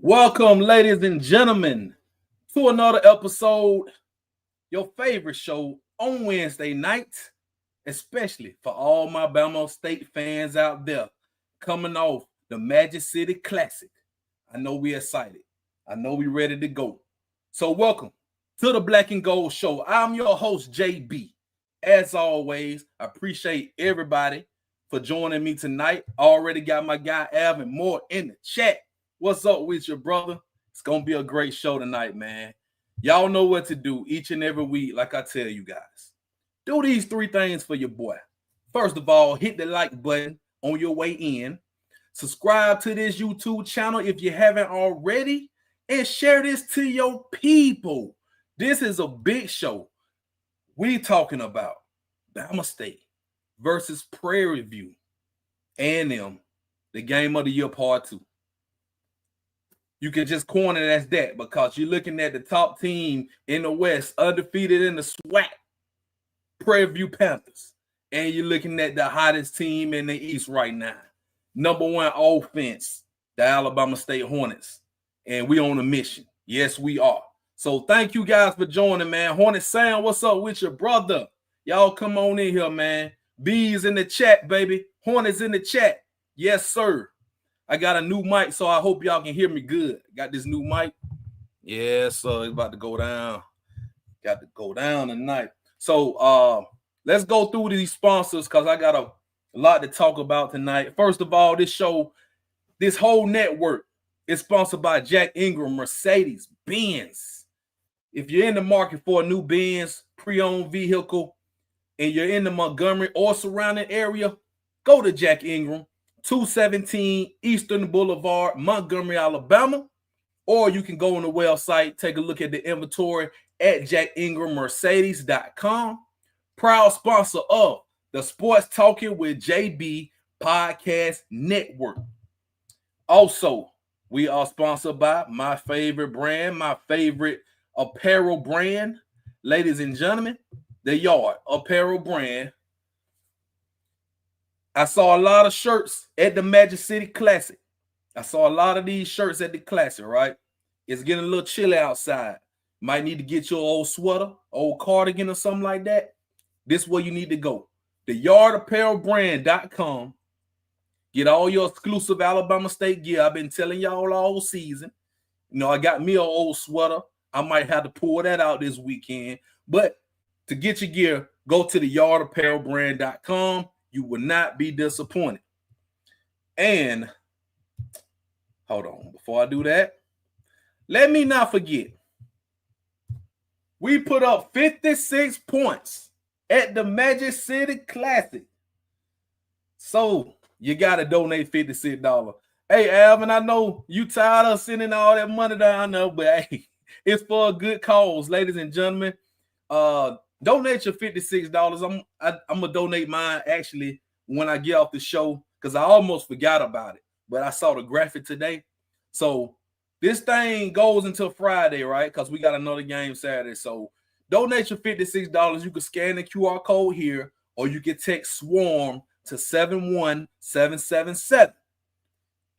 Welcome, ladies and gentlemen, to another episode, your favorite show on Wednesday night, especially for all my Bama State fans out there coming off the Magic City Classic. I know we're excited. I know we're ready to go. So welcome to the Black and Gold Show. I'm your host, JB. As always, I appreciate everybody for joining me tonight. I already got my guy Alvin Moore in the chat. What's up with your brother? It's going to be a great show tonight, man. Y'all know what to do each and every week, like I tell you guys. Do these three things for your boy. First of all, hit the like button on your way in. Subscribe to this YouTube channel if you haven't already. And share this to your people. This is a big show. We talking about Bama State versus Prairie View. A&M, the game of the year part 2. You can just coin it as that because you're looking at the top team in the West, undefeated in the SWAC, Prairie View Panthers. And you're looking at the hottest team in the East right now. Number 1 offense, the Alabama State Hornets. And we on a mission. Yes, we are. So thank you guys for joining, man. Hornet Sam, what's up with your brother? Y'all come on in here, man. Bees in the chat, baby. Hornets in the chat. Yes, sir. I got a new mic, so I hope y'all can hear me good. Got this new mic. Yes, sir. It's about to go down. Got to go down tonight. So let's go through these sponsors because I got a lot to talk about tonight. First of all, this show, this whole network is sponsored by Jack Ingram Mercedes-Benz. If you're in the market for a new Benz pre-owned vehicle and you're in the Montgomery or surrounding area, go to Jack Ingram. 217 Eastern Boulevard, Montgomery, Alabama. Or you can go on the website, take a look at the inventory at jackingrammercedes.com. Proud sponsor of the Sports Talking with JB Podcast Network. Also, we are sponsored by my favorite brand, my favorite apparel brand. Ladies and gentlemen, the Yard Apparel brand. I saw a lot of shirts at the Magic City Classic. I saw a lot of these shirts at the Classic, right? It's getting a little chilly outside. Might need to get your old sweater, old cardigan or something like that. This is where you need to go. TheYardApparelBrand.com. Get all your exclusive Alabama State gear. I've been telling y'all all season. You know, I got me an old sweater. I might have to pull that out this weekend. But to get your gear, go to TheYardApparelBrand.com. You will not be disappointed. And hold on, before I do that, let me not forget. We put up 56 points at the Magic City Classic. So you got to donate $56. Hey, Alvin, I know you tired of sending all that money down there, but hey, it's for a good cause, ladies and gentlemen. Donate your $56. I'm gonna donate mine actually when I get off the show because I almost forgot about it, but I saw the graphic today. So this thing goes until Friday, right? Because we got another game Saturday. So donate your $56. You can scan the QR code here, or you can text SWARM to 71777.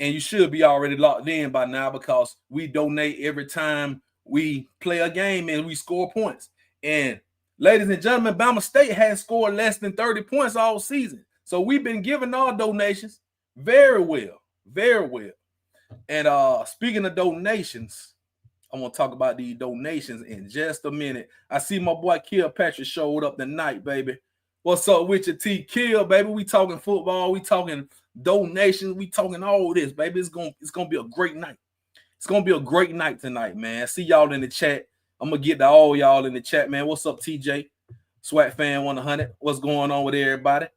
And you should be already locked in by now because we donate every time we play a game and we score points. And ladies and gentlemen, Bama State has scored less than 30 points all season. So we've been giving our donations very well, very well. And speaking of donations, I'm going to talk about these donations in just a minute. I see my boy Kill Patrick showed up tonight, baby. What's up with your T? Kill, baby? We talking football. We talking donations. We talking all this, baby. It's gonna be a great night. It's going to be a great night tonight, man. See y'all in the chat. I'm going to get to all y'all in the chat, man. What's up, TJ? Swat Fan 100. What's going on with everybody?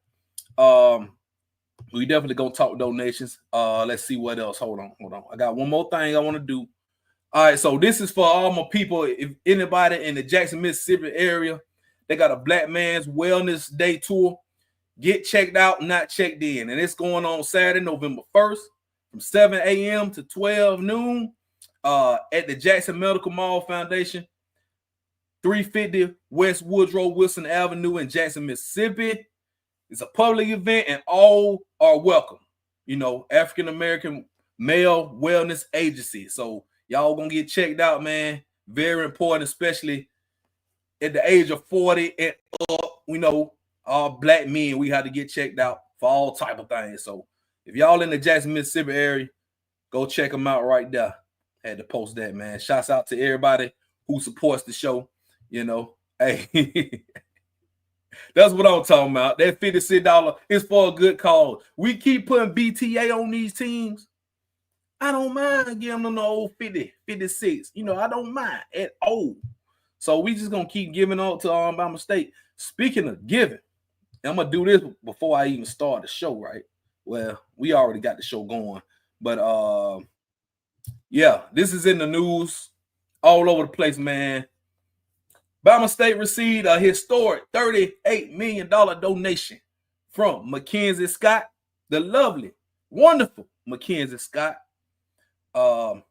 We definitely going to talk donations. Let's see what else. Hold on. I got one more thing I want to do. All right, so this is for all my people. If anybody in the Jackson, Mississippi area, they got a Black Man's Wellness Day tour. Get checked out, not checked in. And it's going on Saturday, November 1st from 7 a.m. to 12 noon at the Jackson Medical Mall Foundation. 350 West Woodrow Wilson Avenue in Jackson, Mississippi. It's a public event and all are welcome. You know, African-American male wellness agency. So y'all gonna get checked out, man. Very important, especially at the age of 40 and up. We know all black men, we have to get checked out for all type of things. So if y'all in the Jackson, Mississippi area, go check them out right there. Had to post that, man. Shouts out to everybody who supports the show. You know, hey, that's what I'm talking about. That $56 is for a good cause. We keep putting BTA on these teams. I don't mind giving them the old 50, 56. You know, I don't mind at all. So we just gonna keep giving out to Bama State. Speaking of giving, I'm gonna do this before I even start the show, right? Well, we already got the show going, but yeah, this is in the news all over the place, man. Bama State received a historic $38 million donation from Mackenzie Scott, the lovely, wonderful Mackenzie Scott. And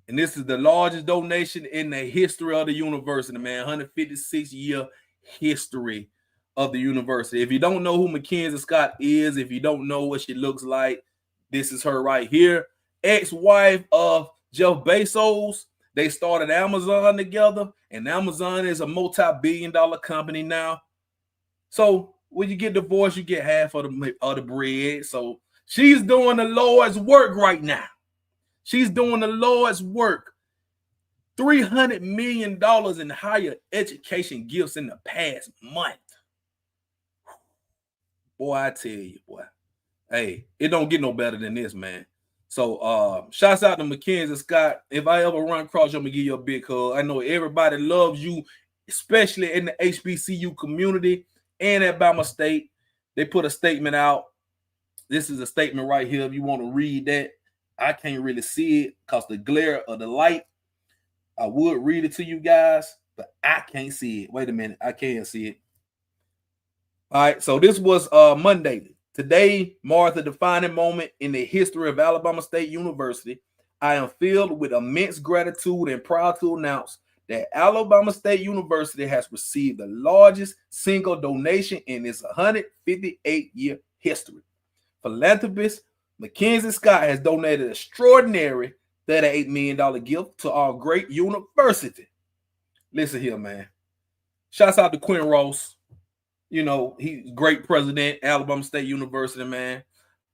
this is the largest donation in the history of the university, man. 156-year history of the university. If you don't know who Mackenzie Scott is, if you don't know what she looks like, this is her right here. Ex-wife of Jeff Bezos. They started Amazon together, and Amazon is a multi-billion-dollar company now. So when you get divorced, you get half of the bread. So she's doing the Lord's work right now. She's doing the Lord's work. $300 million in higher education gifts in the past month. Boy, I tell you, boy. Hey, it don't get no better than this, man. So shouts out to Mackenzie Scott. If I ever run across you, I'm gonna give you a big hug. I know everybody loves you, especially in the HBCU community and at Bama State. They put a statement out. This is a statement right here. If you want to read that, I can't really see it because the glare of the light. I would read it to you guys, but I can't see it. Wait a minute, I can't see it. All right, so this was Monday. Today marks a defining moment in the history of Alabama State University. I am filled with immense gratitude and proud to announce that Alabama State University has received the largest single donation in its 158-year history. Philanthropist Mackenzie Scott has donated an extraordinary $38 million gift to our great university. Listen here, man. Shouts out to Quinn Ross. You know, he's great president, Alabama State University, man.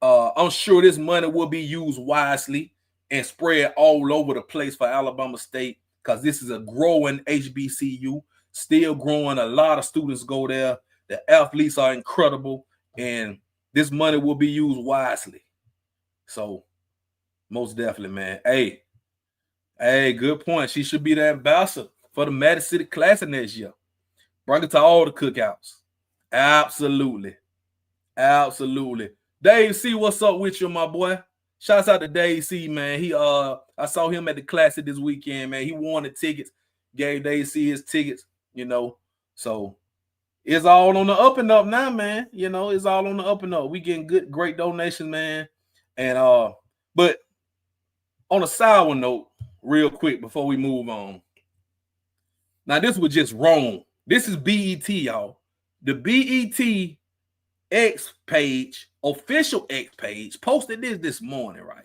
I'm sure this money will be used wisely and spread all over the place for Alabama State because this is a growing HBCU, still growing. A lot of students go there. The athletes are incredible, and this money will be used wisely. So, most definitely, man. Hey, good point. She should be the ambassador for the Madison City Classic next year. Bring it to all the cookouts. Absolutely. Dave C, what's up with you, my boy? Shouts out to Dave C, man. I saw him at the Classic this weekend, man. He won the tickets, gave Dave C his tickets, you know. So it's all on the up and up now, man. You know, it's all on the up and up. We getting great donations, man. And but on a sour note, real quick before we move on. Now, this was just wrong. This is BET, y'all. The BET X page, official X page, posted this morning, right?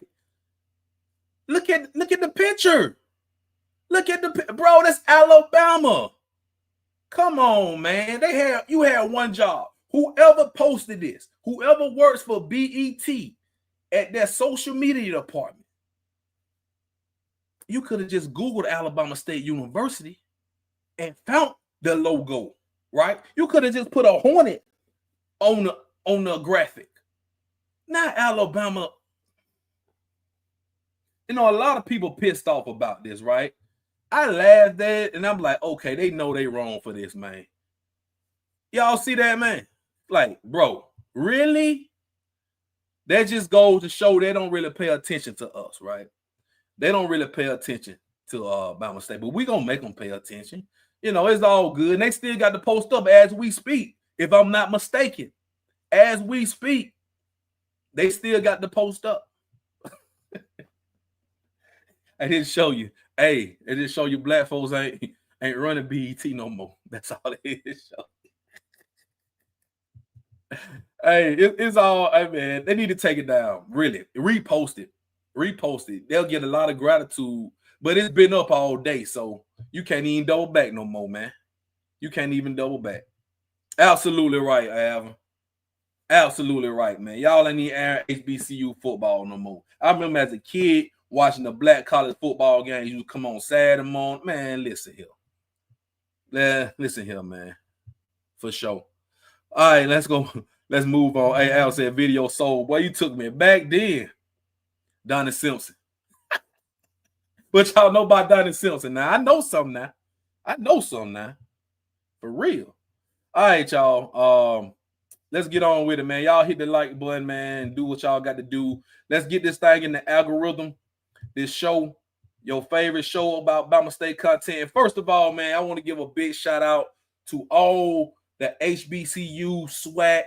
Look at the picture. Look at bro, that's Alabama. Come on, man. You had one job. Whoever posted this, whoever works for BET at their social media department, you could have just Googled Alabama State University and found the logo, right? You could have just put a hornet on the graphic. Not Alabama. You know, a lot of people pissed off about this, right? I laughed at it, and I'm like, okay, they know they wrong for this, man. Y'all see that, man? Like, bro, really? That just goes to show they don't really pay attention to us, right? They don't really pay attention to Bama State, but we gonna make them pay attention. You know, it's all good. And they still got to post up as we speak, if I'm not mistaken. As we speak, they still got to post up. I didn't show you. Hey, it didn't show you black folks ain't running BET no more. That's all it is. Hey, it's all, hey man, they need to take it down. Really. Repost it. Repost it. They'll get a lot of gratitude. But it's been up all day, so you can't even double back no more, man. You can't even double back. Absolutely right, Alvin. Absolutely right, man. Y'all ain't need HBCU football no more. I remember as a kid watching the black college football games. You would come on Saturday morning. Man, listen here. Listen here, man. For sure. All right, let's go. Let's move on. Hey, Al said video sold. Boy, you took me back then. Donnie Simpson. But y'all know about Donnie Simpson now. I know something now. For real. All right, y'all. Let's get on with it, man. Y'all hit the like button, man. Do what y'all got to do. Let's get this thing in the algorithm. This show, your favorite show about Bama State content. First of all, man, I want to give a big shout out to all the HBCU SWAC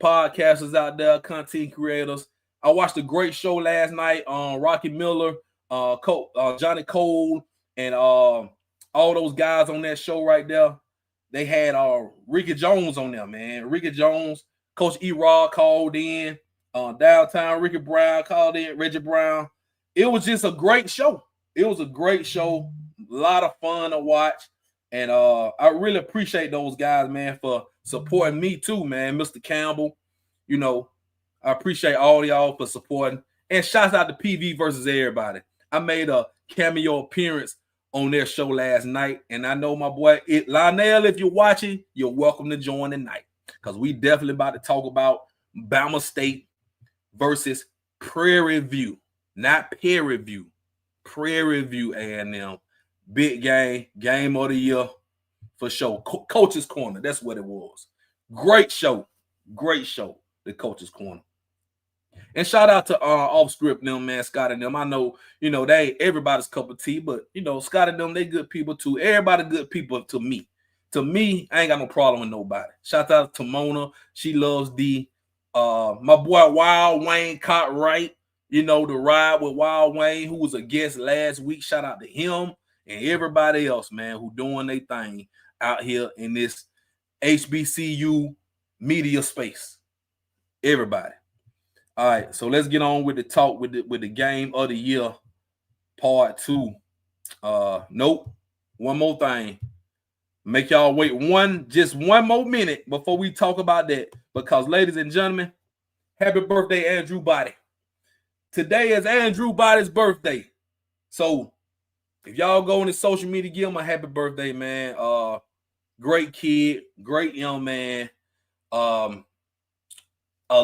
podcasters out there, content creators. I watched a great show last night on Rocky Miller, Johnny Cole, and all those guys on that show right there. They had Ricky Jones on there, man. Ricky Jones, Coach E-Rod called in. Downtown Ricky Brown called in, Reggie Brown. It was just a great show. It was a great show. A lot of fun to watch. And I really appreciate those guys, man, for supporting me too, man. Mr. Campbell, you know, I appreciate all y'all for supporting. And shouts out to PV versus everybody. I made a cameo appearance on their show last night. And I know my boy, Lionel, if you're watching, you're welcome to join tonight. Because we definitely about to talk about Bama State versus Prairie View. Not Prairie View. Prairie View A&M. Big game of the year for sure. Coach's Corner, that's what it was. Great show, the Coach's Corner. And shout out to Off Script them, man, Scott and them. I know, you know, they ain't everybody's cup of tea, but you know, Scott and them, they good people too. Everybody good people to me. To me, I ain't got no problem with nobody. Shout out to Mona. She loves D. My boy Wild Wayne caught right. You know, the ride with Wild Wayne, who was a guest last week. Shout out to him and everybody else, man, who doing their thing out here in this HBCU media space. Everybody. All right, so let's get on with the talk with the game of the year, part 2. Nope. One more thing. Make y'all wait just one more minute before we talk about that. Because, ladies and gentlemen, happy birthday, Andrew Body. Today is Andrew Body's birthday. So, if y'all go on his social media, give him a happy birthday, man. Great kid, great young man. A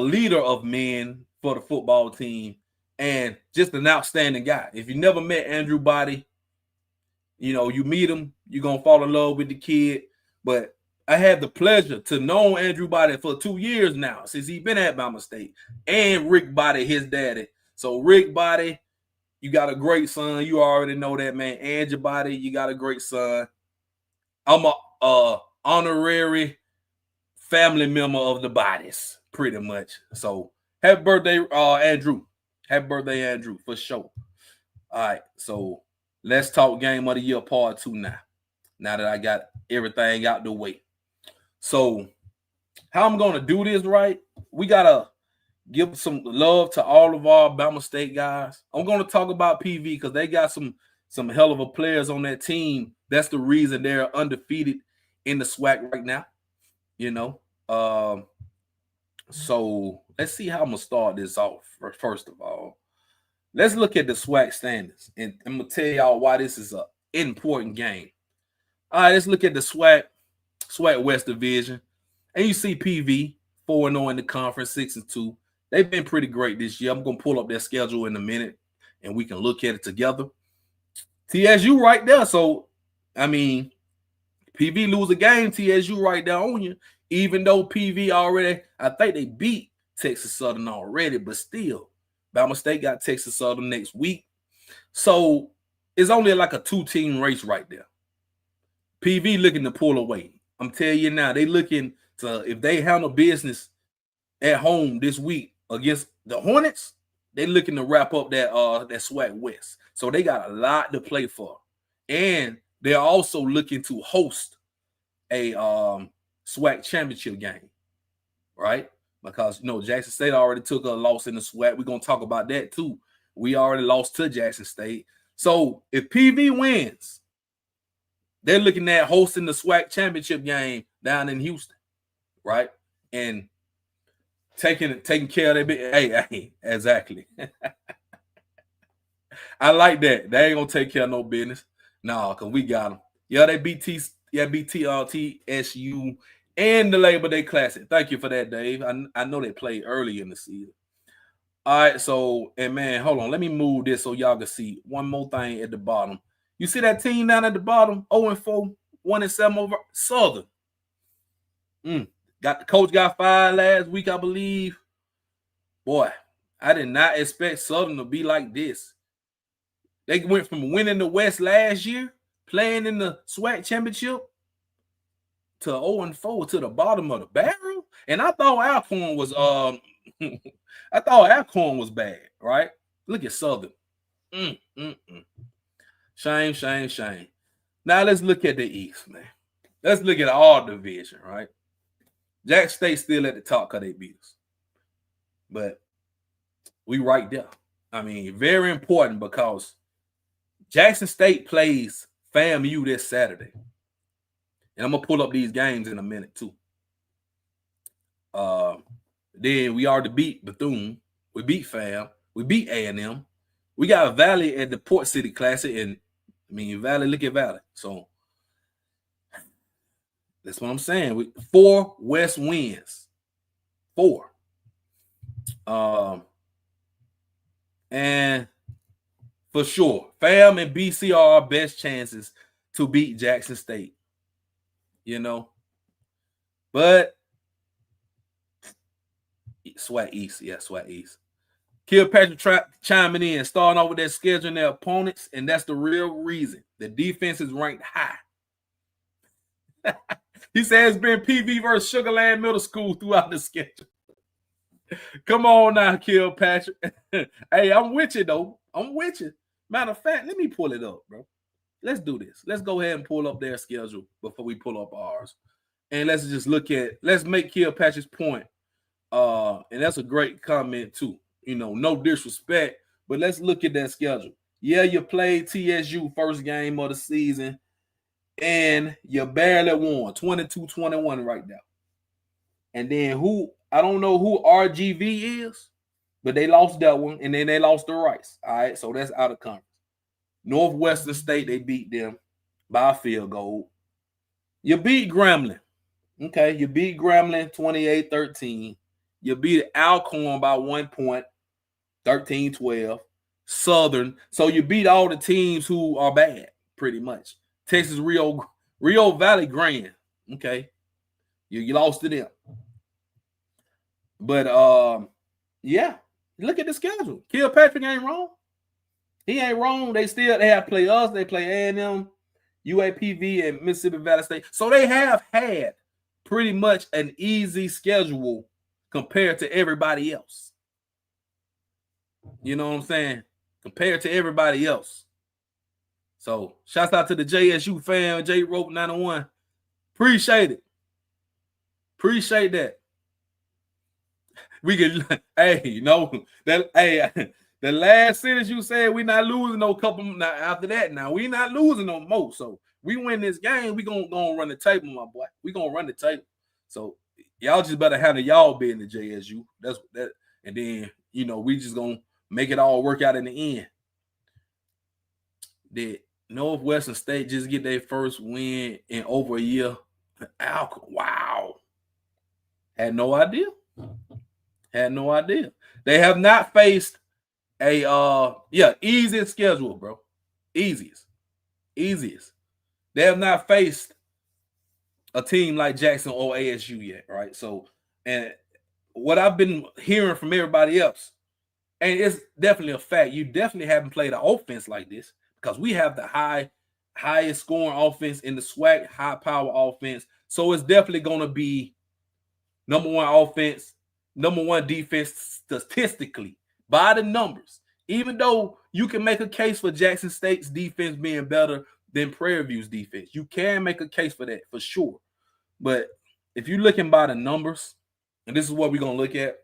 leader of men for the football team, and just an outstanding guy. If you never met Andrew Body, you know, you meet him, you're going to fall in love with the kid. But I had the pleasure to know Andrew Body for 2 years now, since he's been at Bama State, and Rick Body, his daddy. So Rick Body, you got a great son. You already know that, man. Andrew Body, you got a great son. I'm a honorary family member of the Bodies, pretty much. So happy birthday, Andrew. Happy birthday, Andrew, for sure. All right, so let's talk game of the year part 2 now. Now that I got everything out the way. So how I'm going to do this, right? We got to give some love to all of our Bama State guys. I'm going to talk about PV because they got some hell of a players on that team. That's the reason they're undefeated in the SWAC right now. You know, so let's see how I'm going to start this off. First of all, let's look at the SWAC standings. And I'm going to tell y'all why this is an important game. All right, let's look at the SWAC West Division. And you see PV 4-0 in the conference, 6-2. They've been pretty great this year. I'm going to pull up their schedule in a minute, and we can look at it together. TSU right there. So, I mean, PV lose a game, TSU right there on you. Even though PV already, I think they beat Texas Southern already, but still, Bama State got Texas Southern next week. So it's only like a 2-team race right there. PV looking to pull away. I'm telling you now, they looking to, if they handle business at home this week against the Hornets, they looking to wrap up that SWAC West. So they got a lot to play for. And they're also looking to host a SWAC championship game, right? Because, you know, Jackson State already took a loss in the SWAC. We're going to talk about that too. we already lost to Jackson State. So if PV wins, they're looking at hosting the SWAC championship game down in Houston, right? And taking care of their big. Hey, exactly. I like that. They ain't gonna take care of no business. Nah, cause we got them. Yeah, they beat TSU and the Labor Day Classic. Thank you for that, Dave. I know they played early in the season. All right, so and man, hold on. Let me move this so y'all can see one more thing at the bottom. You see that team down at the bottom? 0-4, 1-7 over Southern. Got the coach got fired last week, I believe. Boy, I did not expect Southern to be like this. They went from winning the West last year, playing in the SWAC championship, to 0-4 to the bottom of the barrel. And I thought Alcorn was I thought Alcorn was bad, right? Look at Southern. Shame. Now let's look at the East, man. Let's look at all division, right? Jackson State still at the top because they beat us. But we right there. I mean, very important because Jackson State plays FAMU this Saturday. And I'm going to pull up these games in a minute, too. Then we already beat Bethune. We beat FAM. We beat A&M. We got Valley at the Port City Classic. And, I mean, Valley, look at Valley. So, that's what I'm saying. 4 West wins. 4. And for sure, FAM and BC are our best chances to beat Jackson State. You know, but SWAC East, SWAC East. Kilpatrick chiming in, starting off with their schedule and their opponents, and that's the real reason. The defense is ranked high. He says it's been PV versus Sugarland Middle School throughout the schedule. Come on now, Kilpatrick. Hey, I'm with you, though. I'm with you. Matter of fact, let me pull it up, bro. Let's do this. Let's go ahead and pull up their schedule before we pull up ours. And let's just let's make Kilpatrick's point. And that's a great comment, too. You know, no disrespect, but let's look at that schedule. Yeah, you played TSU first game of the season, and you barely won 22-21 right now. And then I don't know who RGV is, but they lost that one, and then they lost to Rice. All right, so that's out of conference. Northwestern State, they beat them by a field goal. You beat Grambling. Okay, you beat Grambling 28-13. You beat Alcorn by 1 point, 13-12. Southern. So you beat all the teams who are bad, pretty much. Texas Rio Valley Grand. Okay. You lost to them. But yeah, look at the schedule. Kilpatrick ain't wrong. He ain't wrong. They have to play us. They play A&M, UAPV, and Mississippi Valley State. So they have had pretty much an easy schedule compared to everybody else. You know what I'm saying? Compared to everybody else. So shouts out to the JSU fan, J Rope 901. Appreciate it. Appreciate that. We can, hey, you know, that, hey, the last sentence you said, we not losing no couple. Now after that, now we not losing no more. So we win this game, we gonna run the table, my boy. We gonna run the table. So y'all just better handle y'all being the JSU. That's that, and then you know we just gonna make it all work out in the end. Did Northwestern State just get their first win in over a year? Wow. Had no idea. Had no idea. They have not faced a easiest schedule, bro. Easiest. They have not faced a team like Jackson or ASU yet, right? So, and what I've been hearing from everybody else, and it's definitely a fact, you definitely haven't played an offense like this because we have the highest scoring offense in the SWAC, high power offense. So it's definitely going to be number one offense, number one defense statistically by the numbers. Even though you can make a case for Jackson State's defense being better than Prairie View's defense, you can make a case for that for sure. But if you're looking by the numbers, and this is what we're going to look at,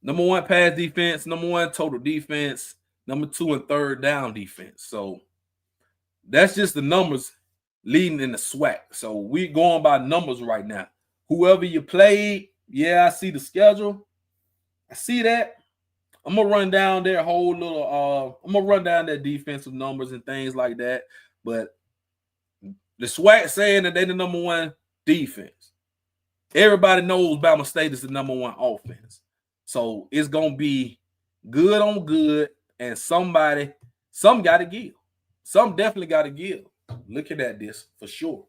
Number 1 pass defense, number 1 total defense, number 2 and third down defense. So that's just the numbers leading in the SWAC. So we going by numbers right now. Whoever you played, yeah, I see the schedule. I see that. I'm gonna run down their whole little. I'm gonna run down their defensive numbers and things like that. But the SWAC saying that they're the number 1 defense. Everybody knows Bama State is the number 1 offense. So it's gonna be good on good, and some got to give. Some definitely got to give. Looking at this for sure.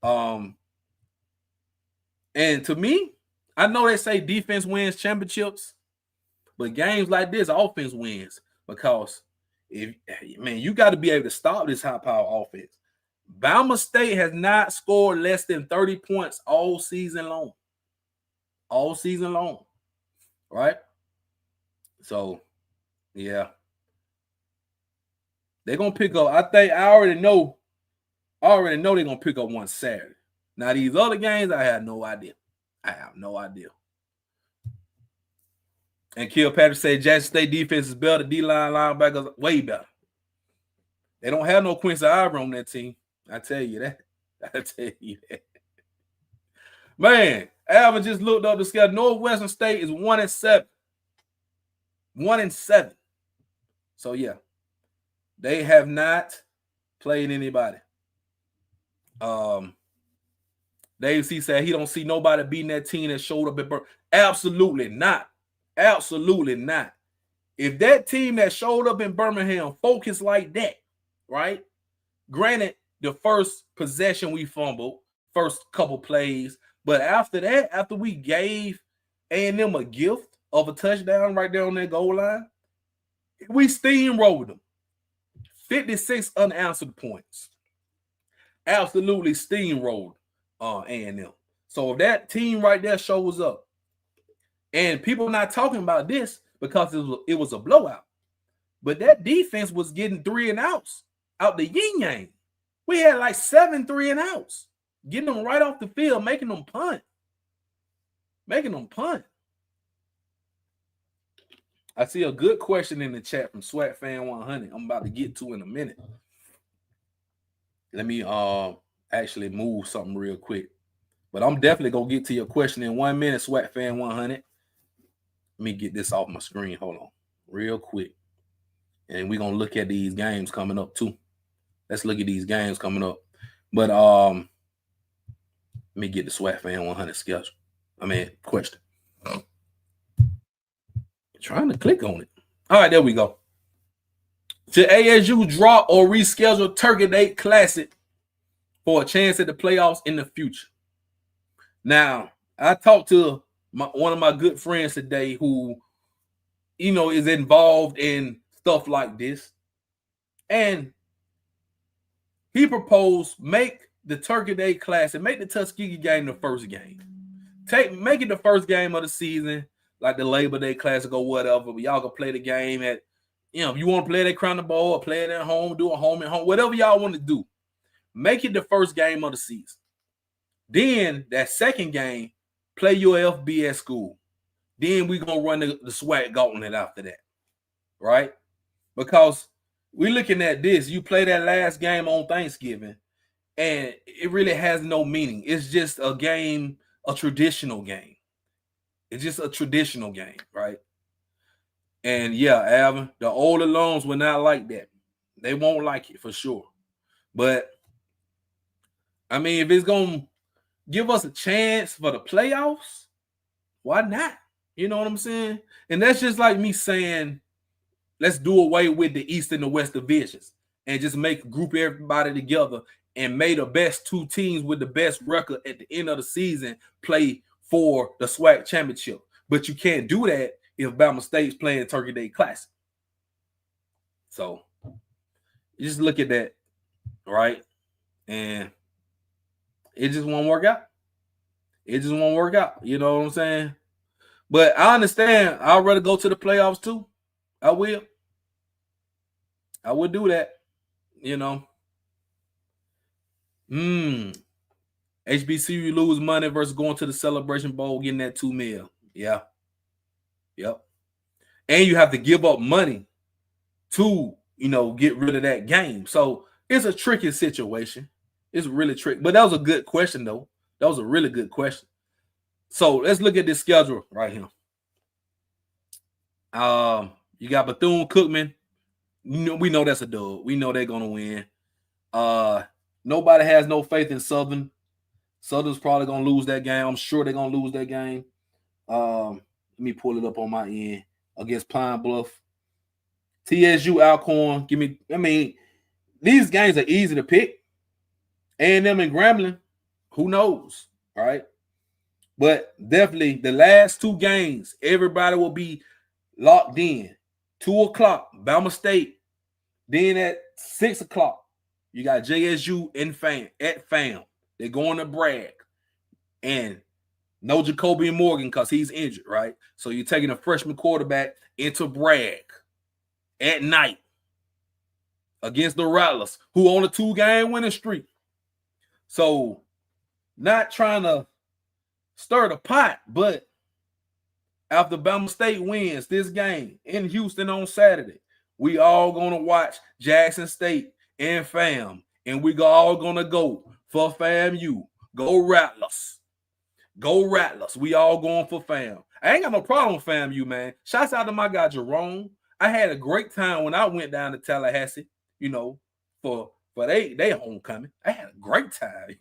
And to me, I know they say defense wins championships, but games like this, offense wins, because you got to be able to stop this high power offense. Bama State has not scored less than 30 points all season long. All season long. Right? So, yeah. They're going to pick up. I already know they're going to pick up one Saturday. Now, these other games, I have no idea. And Kilpatrick said Jackson State defense is better. D-line linebackers way better. They don't have no Quincy Ivory on that team. I tell you that. Man, Alvin just looked up the schedule. Northwestern State is 1-7. 1-7. So, yeah. They have not played anybody. Dave C said he don't see nobody beating that team that showed up at Birmingham. Absolutely not. Absolutely not. If that team that showed up in Birmingham focused like that, right? Granted, the first possession we fumbled, first couple plays, but after that, after we gave A&M a gift of a touchdown right there on that goal line, we steamrolled them. 56 unanswered points. Absolutely steamrolled A&M. So if that team right there shows up, and people are not talking about this because it was a blowout, but that defense was getting 3 and outs out the yin-yang. We had like 7 3 and outs, getting them right off the field, making them punt. I see a good question in the chat from Swat Fan 100. I'm about to get to in a minute. Let me actually move something real quick. But I'm definitely going to get to your question in 1 minute, Swat Fan 100. Let me get this off my screen. Hold on. Real quick. And we're going to look at these games coming up too. Let's look at these games coming up. But let me get the Swat Fan 100 schedule. Question. Trying to click on it. All right, there we go. Should ASU drop or reschedule Turkey Day Classic for a chance at the playoffs in the future? Now, I talked to one of my good friends today who, is involved in stuff like this. And he proposed make the Turkey Day Classic, make the Tuskegee game the first game. Make it the first game of the season, like the Labor Day Classic or whatever. But y'all can play the game at, if you want to play it at Crown the Bowl or play it at home, do a home and home, whatever y'all want to do. Make it the first game of the season. Then that second game, play your FB at school. Then we're going to run the SWAC gauntlet after that, right? Because we're looking at this. You play that last game on Thanksgiving, and it really has no meaning. It's just a game, a traditional game. It's just a traditional game, right? And yeah, Alvin, the old alums will not like that. They won't like it for sure. But, if it's going to give us a chance for the playoffs, why not? You know what I'm saying? And that's just like me saying, let's do away with the East and the West divisions and just group everybody together and make the best 2 teams with the best record at the end of the season play for the SWAC championship. But you can't do that if Bama State's playing Turkey Day Classic. So you just look at that, right? And it just won't work out. You know what I'm saying? But I understand. I'd rather go to the playoffs too. I will do that, HBCU lose money versus going to the Celebration Bowl, getting that $2 million. Yeah. Yep. And you have to give up money to, get rid of that game. So it's a tricky situation. It's really tricky. But that was a good question, though. That was a really good question. So let's look at this schedule right here. You got Bethune-Cookman. We know that's a dub. We know they're gonna win. Nobody has no faith in Southern. Southern's probably gonna lose that game. I'm sure they're gonna lose that game. Let me pull it up on my end against Pine Bluff. TSU Alcorn. These games are easy to pick. A&M and Grambling, who knows, all right? But definitely the last two games, everybody will be locked in. 2 o'clock, Bama State. Then at 6 o'clock, you got JSU at FAM. They're going to Bragg. And no Jacoby Morgan because he's injured, right? So you're taking a freshman quarterback into Bragg at night against the Rattlers, who on a 2-game winning streak. So not trying to stir the pot, but after Bama State wins this game in Houston on Saturday, we all going to watch Jackson State and FAM, and we all going to go for FAMU. Go Rattlers. Go Rattlers. We all going for FAM. I ain't got no problem with FAMU, man. Shouts out to my guy, Jerome. I had a great time when I went down to Tallahassee, for they homecoming. I had a great time,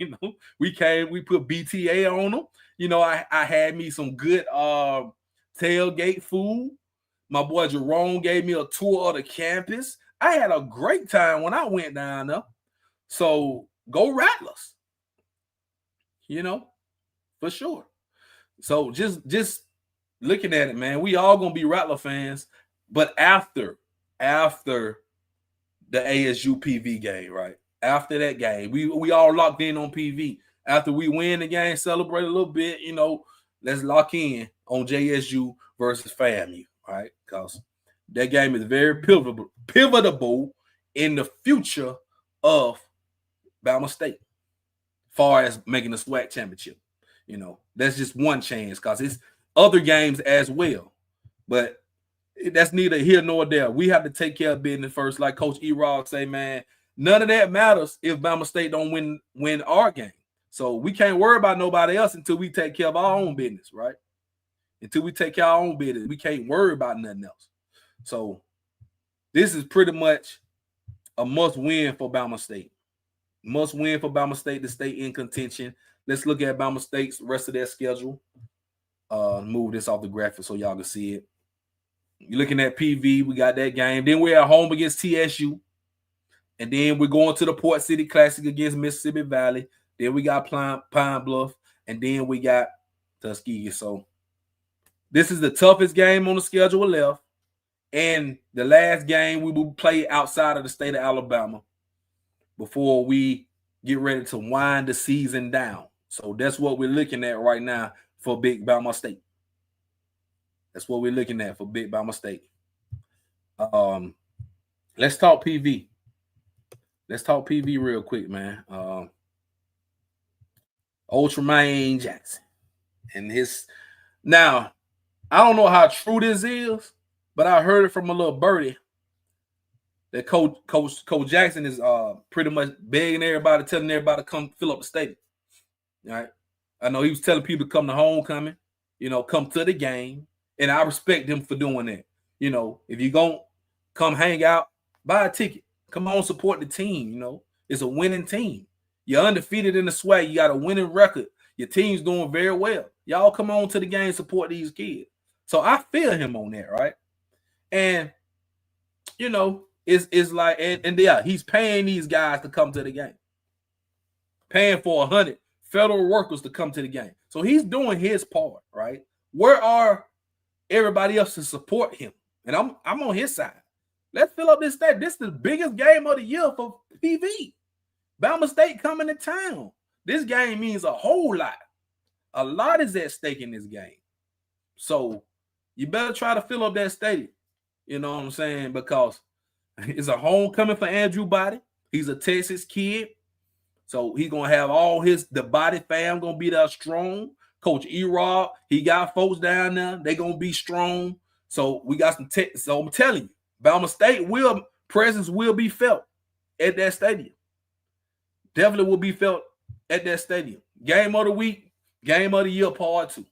We put BTA on them. I had me some good tailgate food. My boy Jerome gave me a tour of the campus. I had a great time when I went down there. So go Rattlers. For sure. So just looking at it, man, we all gonna be Rattler fans, but after the ASU PV game, right? After that game, we all locked in on PV. After we win the game, celebrate a little bit, let's lock in on JSU versus FAMU, right? Because that game is very pivotal in the future of Bama State, far as making the SWAC championship. That's just one chance because it's other games as well. But that's neither here nor there. We have to take care of business first. Like Coach E-Rod say, man, none of that matters if Bama State don't win our game. So we can't worry about nobody else until we take care of our own business, right? Until we take care of our own business, we can't worry about nothing else. So this is pretty much a must-win for Bama State. Must win for Bama State to stay in contention. Let's look at Bama State's rest of their schedule. Move this off the graphic so y'all can see it. You're looking at PV. We got that game. Then we're at home against TSU. And then we're going to the Port City Classic against Mississippi Valley. Then we got Pine Bluff. And then we got Tuskegee. So this is the toughest game on the schedule left. And the last game we will play outside of the state of Alabama before we get ready to wind the season down. So that's what we're looking at right now for Big Bama State. That's what we're looking at for Big Bama State. Let's talk PV. Let's talk PV real quick, man. Old Tremaine Jackson and his. Now, I don't know how true this is, but I heard it from a little birdie that Coach Jackson is pretty much begging everybody, telling everybody to come fill up the stadium. All right. I know he was telling people to come to homecoming, come to the game. And I respect him for doing that. If you're going to come hang out, buy a ticket. Come on, support the team. It's a winning team. You're undefeated in the SWAC. You got a winning record. Your team's doing very well. Y'all come on to the game, support these kids. So I feel him on that, right? And, it's like, and yeah, he's paying these guys to come to the game. Paying for 100 federal workers to come to the game. So he's doing his part, right? Where are everybody else to support him? And I'm on his side. Let's fill up this state. This is the biggest game of the year for PV. Bama State coming to town. This game means a whole lot. A lot is at stake in this game. So you better try to fill up that stadium. You know what I'm saying? Because it's a homecoming for Andrew Body. He's a Texas kid. So he's going to have the Body fam going to be there strong. Coach E-Rob, he got folks down there. They're going to be strong. So we got some so I'm telling you, Bama State presence will be felt at that stadium. Definitely will be felt at that stadium. Game of the week, game of the year part 2.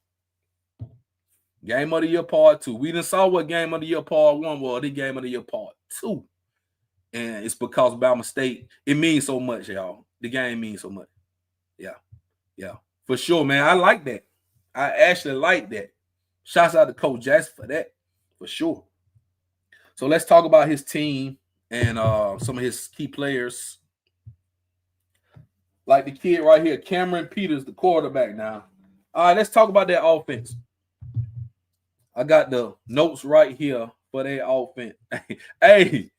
Game of the year part 2. We done saw what game of the year part 1 was. The game of the year part 2. And it's because Bama State, it means so much, y'all. The game means so much. Yeah. For sure, man. I like that. I actually like that. Shouts out to Coach Jackson for that. For sure. So let's talk about his team and some of his key players. Like the kid right here, Cameron Peters, the quarterback now. All right, let's talk about that offense. I got the notes right here for their offense. Hey,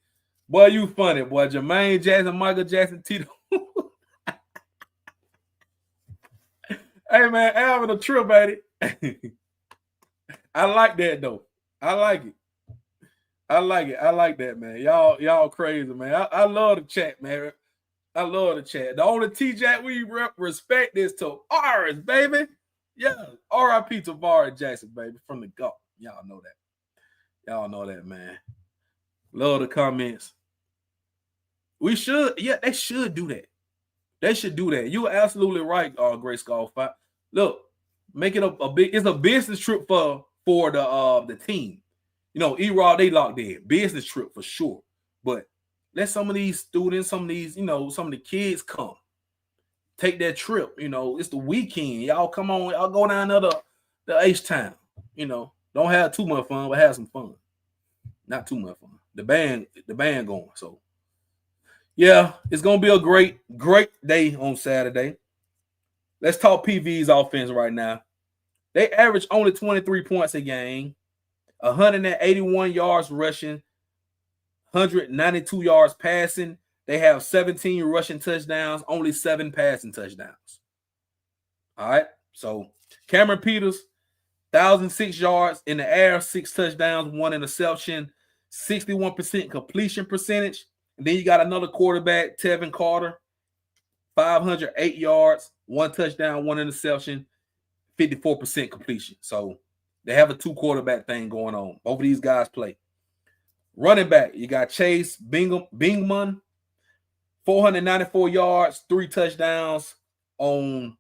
boy, you funny, boy. Jermaine Jackson, Michael Jackson, Tito. Hey, man, having a trip, baby. I like that, though. I like it. I like that, man. Y'all crazy, man. I love the chat, man. I love the chat. The only T-Jack we respect is Tavares, baby. Yeah. R.I.P. Tavares Jackson, baby, from the go. Y'all know that. Y'all know that, man. Love the comments. We should, they should do that. They should do that. You're absolutely right, Grace Golf. Look, make it it's a business trip for the team. You know, E-Rod, they locked in. Business trip for sure. But let some of these students, some of these, some of the kids come. Take that trip. It's the weekend. Y'all come on. Y'all go down to the H-Town. Don't have too much fun, but have some fun. Not too much fun. The band going. So, yeah, it's going to be a great day on Saturday. Let's talk PV's offense right now. They average only 23 points a game, 181 yards rushing, 192 yards passing. They have 17 rushing touchdowns, only 7 passing touchdowns. All right. So Cameron Peters, 1,006 yards in the air, 6 touchdowns, 1 interception, 61% completion percentage. And then you got another quarterback, Tevin Carter, 508 yards, 1 touchdown, 1 interception, 54% completion. So they have a 2 quarterback thing going on. Both of these guys play. Running back, you got Chase Bingman, 494 yards, 3 touchdowns on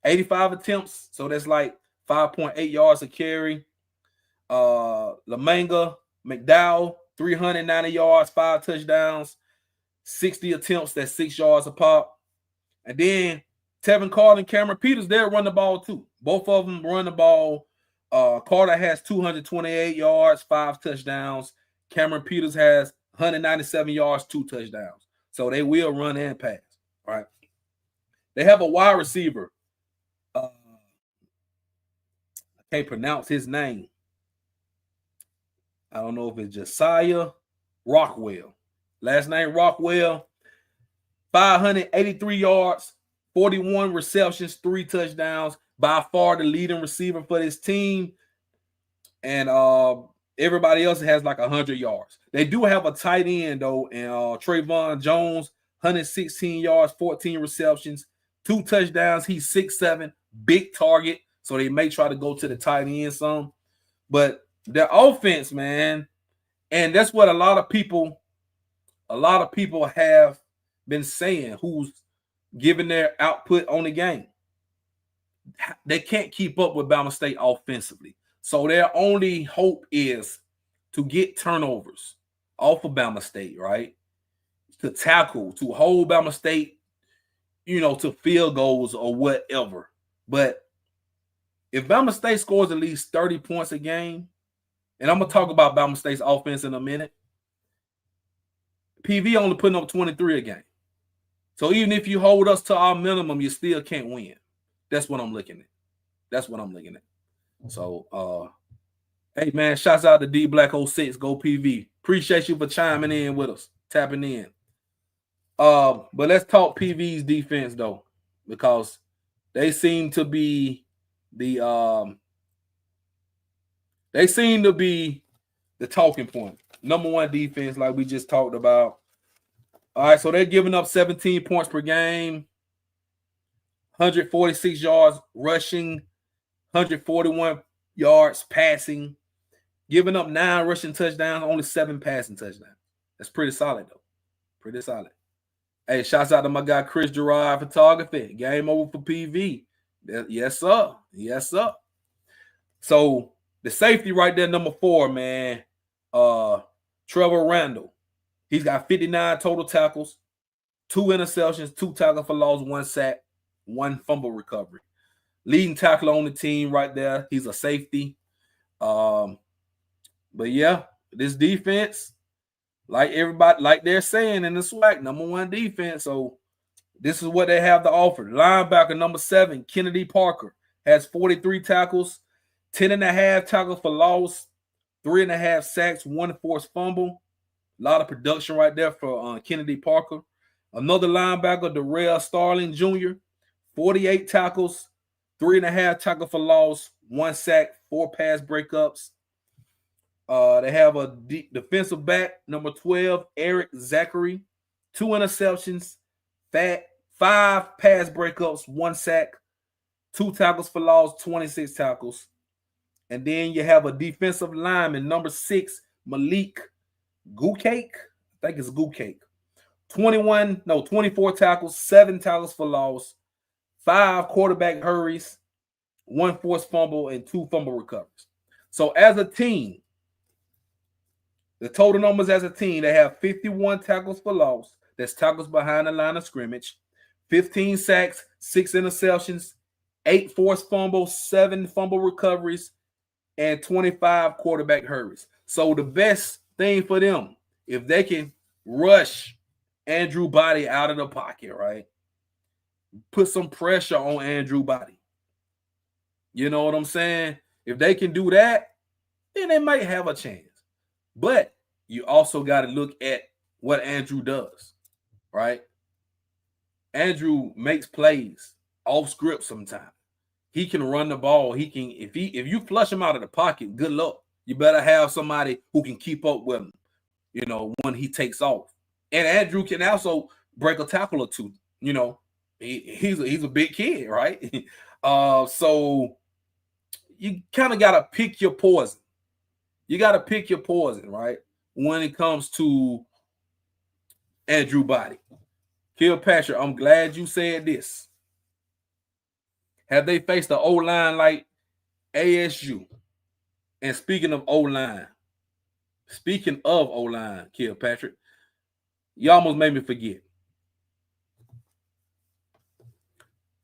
85 attempts. So that's like 5.8 yards a carry. Lamanga McDowell, 390 yards, 5 touchdowns, 60 attempts, that's 6 yards a pop. And then Tevin Carter and Cameron Peters, they'll run the ball too. Both of them run the ball. Carter has 228 yards, 5 touchdowns. Cameron Peters has 197 yards, 2 touchdowns. So they will run and pass, right? They have a wide receiver. I can't pronounce his name. I don't know if it's Josiah Rockwell. Last name Rockwell. 583 yards, 41 receptions, 3 touchdowns. By far the leading receiver for this team. And everybody else has like 100 yards. They do have a tight end, though, and Trayvon Jones, 116 yards, 14 receptions, 2 touchdowns. He's 6'7", big target. So they may try to go to the tight end some. But their offense, man, and that's what a lot of people have been saying who's giving their output on the game. They can't keep up with Bama State offensively. So their only hope is to get turnovers off of Bama State, right? To tackle, to hold Bama State, to field goals or whatever. But if Bama State scores at least 30 points a game, and I'm going to talk about Bama State's offense in a minute, PV only putting up 23 a game. So even if you hold us to our minimum, you still can't win. That's what I'm looking at. So, hey, man, shouts out to D Black 06, go PV. Appreciate you for chiming in with us, tapping in. But let's talk PV's defense, though, because they seem to be the talking point. Number 1 defense, like we just talked about. All right, so they're giving up 17 points per game, 146 yards rushing, 141 yards passing. Giving up 9 rushing touchdowns, only 7 passing touchdowns. That's pretty solid, though. Pretty solid. Hey, shouts out to my guy Chris Gerard Photography. Game over for PV. Yes, sir. Yes, sir. So the safety right there, number 4, man. Trevor Randall. He's got 59 total tackles, 2 interceptions, 2 tackles for loss, 1 sack, 1 fumble recovery. Leading tackler on the team right there. He's a safety. But yeah, this defense, like everybody, like they're saying in the SWAC, number 1 defense. So this is what they have to offer. Linebacker number 7, Kennedy Parker, has 43 tackles, 10.5 tackles for loss, 3.5 sacks, 1 forced fumble. A lot of production right there for Kennedy Parker. Another linebacker, Darrell Starling Jr., 48 tackles, 3.5 tackles for loss, 1 sack, 4 pass breakups. They have a defensive back, number 12, Eric Zachary, 2 interceptions, 5 pass breakups, 1 sack, 2 tackles for loss, 26 tackles. And then you have a defensive lineman, number 6, Malik Goocake. I think it's Goocake. 24 tackles, 7 tackles for loss, 5 quarterback hurries, 1 forced fumble, and 2 fumble recoveries. So as a team, the total numbers as a team, they have 51 tackles for loss. That's tackles behind the line of scrimmage. 15 sacks, 6 interceptions, 8 forced fumbles, 7 fumble recoveries, and 25 quarterback hurries. So the best thing for them, if they can rush Andrew Body out of the pocket, right? Put some pressure on Andrew Body. You know what I'm saying? If they can do that, then they might have a chance. But you also got to look at what Andrew does, right? Andrew makes plays off script sometimes. He can run the ball. He can, if you flush him out of the pocket, good luck. You better have somebody who can keep up with him, you know, when he takes off. And Andrew can also break a tackle or two. You know, he's a big kid, right? So you kind of got to pick your poison. You got to pick your poison, right? When it comes to Andrew Body. Kilpatrick, I'm glad you said this. Have they faced the O-line like ASU? And speaking of O-line, Kilpatrick, you almost made me forget.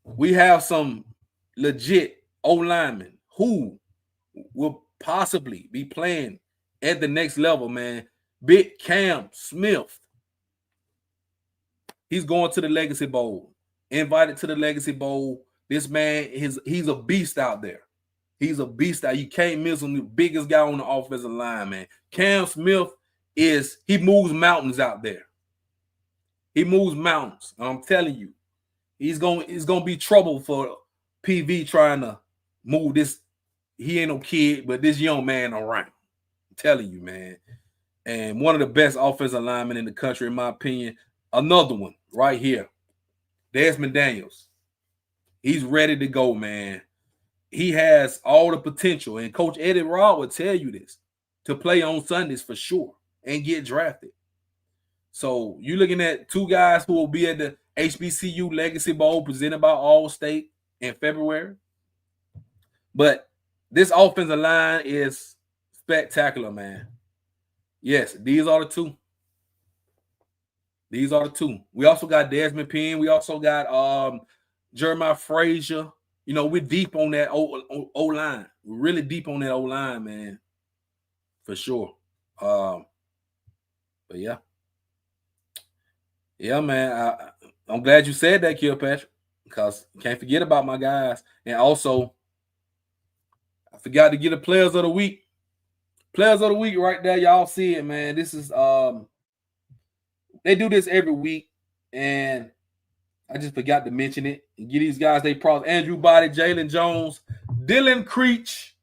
We have some legit O-linemen who will possibly be playing at the next level, man. Big Cam Smith. He's going to the Legacy Bowl. Invited to the Legacy Bowl. This man, he's a beast out there. He's a beast out. You can't miss him. The biggest guy on the offensive line, man. Cam Smith he moves mountains out there. He moves mountains. I'm telling you, it's gonna be trouble for PV trying to move this. He ain't no kid, but this young man around. I'm telling you, man. And one of the best offensive linemen in the country, in my opinion. Another one right here, Desmond Daniels. He's ready to go, man. He has all the potential, and Coach Eddie Rod will tell you this, to play on Sundays for sure and get drafted. So you're looking at 2 guys who will be at the HBCU Legacy Bowl presented by Allstate in February. But this offensive line is spectacular, man. Yes, these are the 2. These are the 2. We also got Desmond Penn. We also got Jeremiah Frazier. You know, we're deep on that O-line. We're really deep on that O-line, man. For sure. But yeah. Yeah, man. I'm glad you said that, Kilpatrick, because you can't forget about my guys. And also, I forgot to get a Players of the Week. Players of the Week right there. Y'all see it, man. This is they do this every week, and I just forgot to mention it and give these guys they props. Andrew Body, Jalen Jones, Dylan Creech,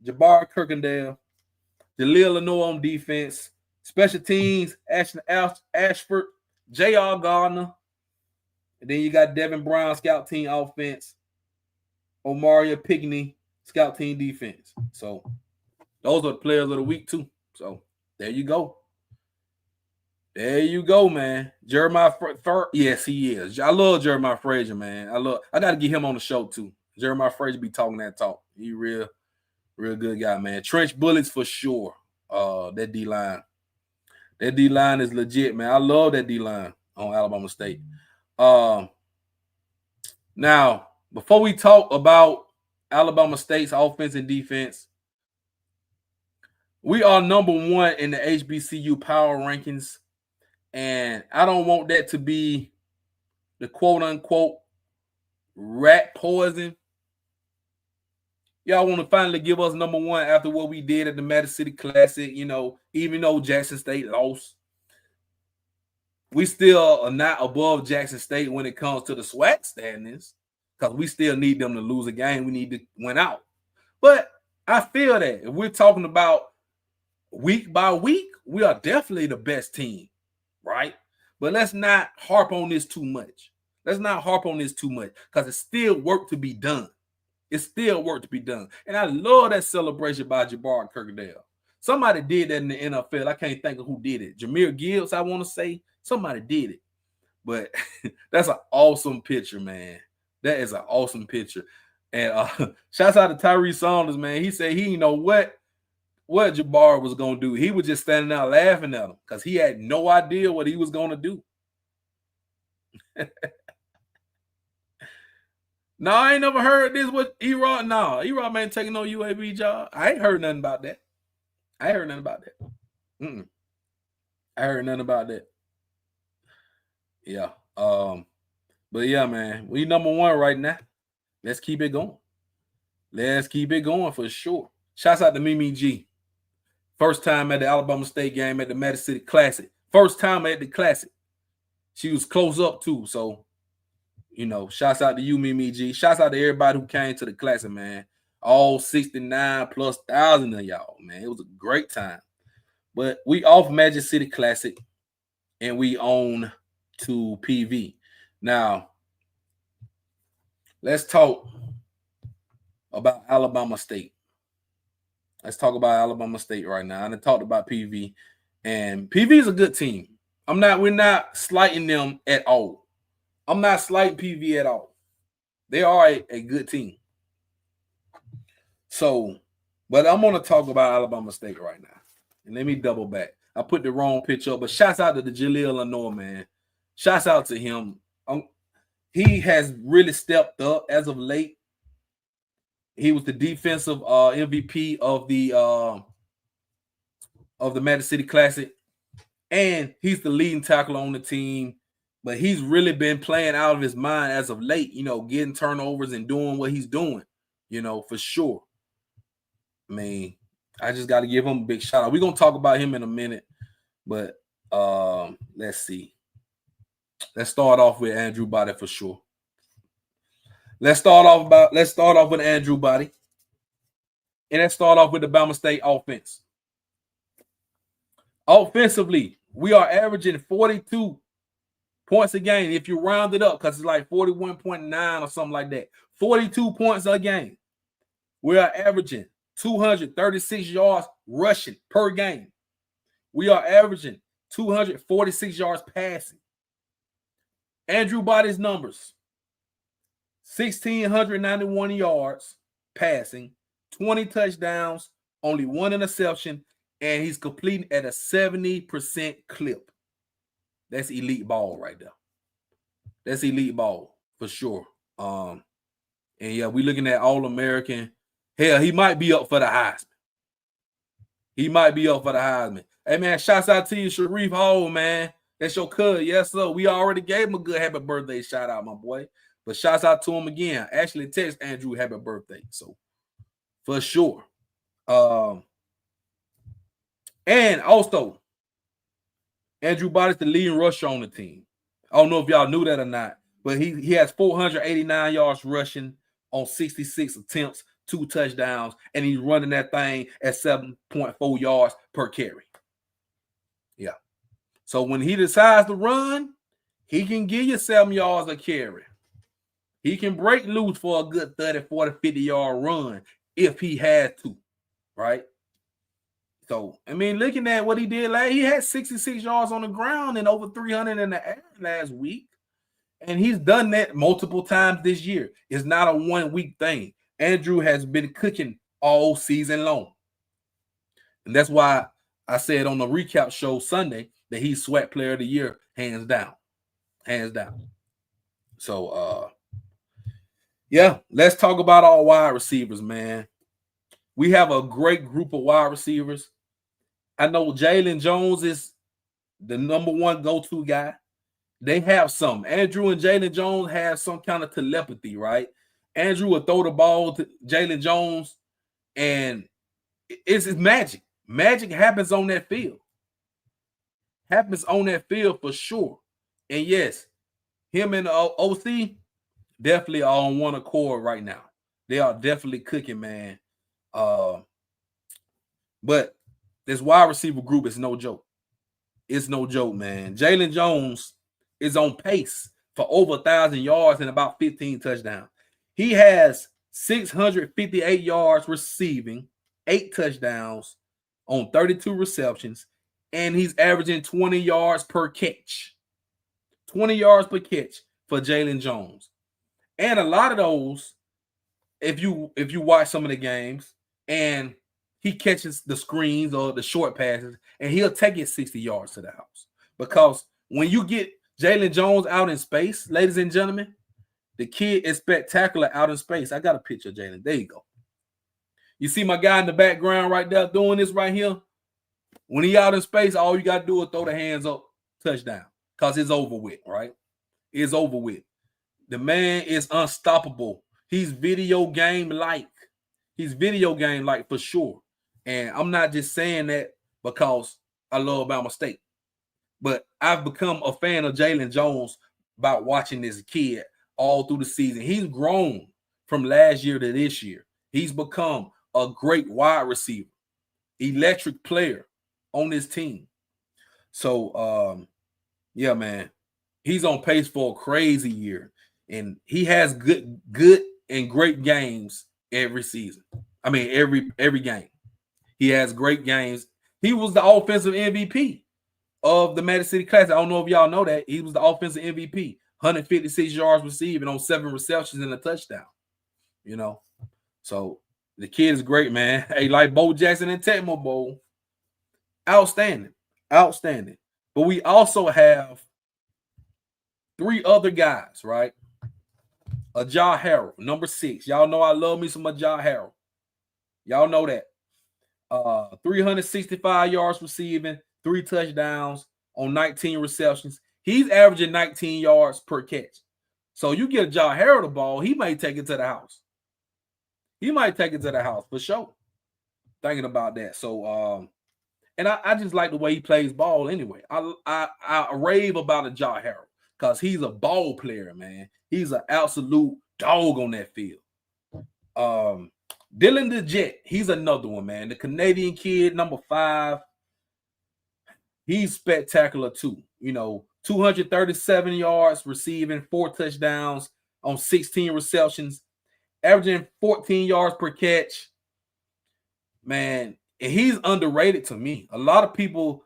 Jabbar Kirkendale, Jaleel Lenore on defense, special teams, Ashton Ashford, J.R. Gardner, and then you got Devin Brown, scout team offense, Omaria Pigney, scout team defense. So Those are the players of the week too. So there you go. There you go, man. Jeremiah, yes, he is. I love Jeremiah Frazier, man. I got to get him on the show too. Jeremiah Frazier be talking that talk. He real good guy, man. Trench bullets for sure. That D line is legit, man. I love that D line on Alabama State. Now, before we talk about Alabama State's offense and defense, we are number 1 in the HBCU power rankings. And I don't want that to be the quote unquote rat poison. Y'all want to finally give us number 1 after what we did at the Madison City Classic, even though Jackson State lost. We still are not above Jackson State when it comes to the SWAC standings, because we still need them to lose a game. We need to win out. But I feel that if we're talking about week by week, we are definitely the best team, right? But let's not harp on this too much. Because it's still work to be done. And I love that celebration by Jabbar Kirkendale. Somebody did that in the NFL. I can't think of who did it. Jameer Gibbs, I want to say. Somebody did it. But that's an awesome picture, man. That is an awesome picture. And shouts out to Tyree Saunders, man. He said he didn't know what Jabbar was going to do. He was just standing out laughing at him because he had no idea what he was going to do. No, I ain't never heard this with E-Rod. No, E-Rod ain't taking no UAB job. I ain't heard nothing about that. I heard nothing about that. Yeah. But yeah, man, we number 1 right now. Let's keep it going. For sure. Shouts out to Mimi G. First time at the Alabama State game at the Madison City Classic. First time at the Classic. She was close up too. So, shouts out to you, Mimi G. Shouts out to everybody who came to the Classic, man. All 69,000+ of y'all, man. It was a great time. But we off Magic City Classic and we on to PV. Now, let's talk about Alabama State. Let's talk about Alabama State right now. I done talked about PV, and PV is a good team. We're not slighting them at all. I'm not slighting PV at all. They are a good team. So, but I'm going to talk about Alabama State right now. And let me double back. I put the wrong picture up, but shouts out to the Jaleel Lenore, man. Shouts out to him. He has really stepped up as of late. He was the defensive MVP of the Madison City Classic, and he's the leading tackler on the team. But he's really been playing out of his mind as of late, getting turnovers and doing what he's doing, for sure. I mean, I just got to give him a big shout out. We're going to talk about him in a minute, but let's see. Let's start off with Andrew Body for sure. Let's start off with Andrew Body. And let's start off with the Bama State offense. Offensively, we are averaging 42 points a game. If you round it up, because it's like 41.9 or something like that. 42 points a game. We are averaging 236 yards rushing per game. We are averaging 246 yards passing. Andrew Body's numbers: 1,691 yards passing, 20 touchdowns, only 1 interception, and he's completing at a 70% clip. That's elite ball right there. That's elite ball for sure. And yeah, we're looking at All-American. Hell, he might be up for the Heisman. Hey, man, shouts out to you, Sharif Hall, man. That's your cuz. Yes, sir. We already gave him a good happy birthday shout out, my boy. But shouts out to him again. Actually, text Andrew happy birthday. So, for sure. And also, Andrew Body's the leading rusher on the team. I don't know if y'all knew that or not, but he has 489 yards rushing on 66 attempts, 2 touchdowns, and he's running that thing at 7.4 yards per carry. Yeah. So when he decides to run, he can give you 7 yards a carry. He can break loose for a good 30, 40, 50-yard run if he had to, right? So, I mean, looking at what he did last, he had 66 yards on the ground and over 300 in the air last week. And he's done that multiple times this year. It's not a 1 week thing. Andrew has been cooking all season long. And that's why I said on the recap show Sunday that he's SWAT player of the year, hands down. Hands down. So, yeah, let's talk about our wide receivers, man. We have a great group of wide receivers. I know Jalen Jones is the number one go-to guy. They have some. Andrew and Jalen Jones have some kind of telepathy, right? Andrew will throw the ball to Jalen Jones, and it's magic. Magic happens on that field. Happens on that field for sure. And yes, him and the OC definitely are on one accord right now. They are definitely cooking, man. But this wide receiver group is no joke. It's no joke, man. Jalen Jones is on pace for over 1,000 yards and about 15 touchdowns. He has 658 yards receiving, 8 touchdowns on 32 receptions, and he's averaging 20 yards per catch. 20 yards per catch for Jalen Jones. And a lot of those, if you watch some of the games, and he catches the screens or the short passes, and he'll take it 60 yards to the house. Because when you get Jalen Jones out in space, ladies and gentlemen, the kid is spectacular out in space. I got a picture of Jalen. There you go. You see my guy in the background right there doing this right here? When he out in space, all you got to do is throw the hands up, touchdown. Because it's over with, right? It's over with. The man is unstoppable. He's video game-like. He's video game-like for sure. And I'm not just saying that because I love Bama State. But I've become a fan of Jalen Jones by watching this kid all through the season. He's grown from last year to this year. He's become a great wide receiver, electric player on this team. So, yeah, man, he's on pace for a crazy year. And he has good and great games every season. I mean, every game. He has great games. He was the offensive MVP of the Madison City Classic. I don't know if y'all know that. He was the offensive MVP. 156 yards receiving on 7 receptions and a touchdown. You know, so the kid is great, man. Hey, like Bo Jackson and Tecmo Bowl. Outstanding. Outstanding. But we also have 3 other guys, right? Ajah Harrell, number 6. Y'all know I love me some Ajah Harrell. Y'all know that. 365 yards receiving, 3 touchdowns on 19 receptions. He's averaging 19 yards per catch. So you get Ajah Harrell the ball, he might take it to the house. He might take it to the house for sure. Thinking about that. So, and I just like the way he plays ball anyway. I rave about Ajah Harrell because he's a ball player, man. He's an absolute dog on that field. Dylan the Jet, he's another one, man. The Canadian kid, number 5. He's spectacular too. You know, 237 yards receiving, 4 touchdowns on 16 receptions, averaging 14 yards per catch. Man, and he's underrated to me. A lot of people,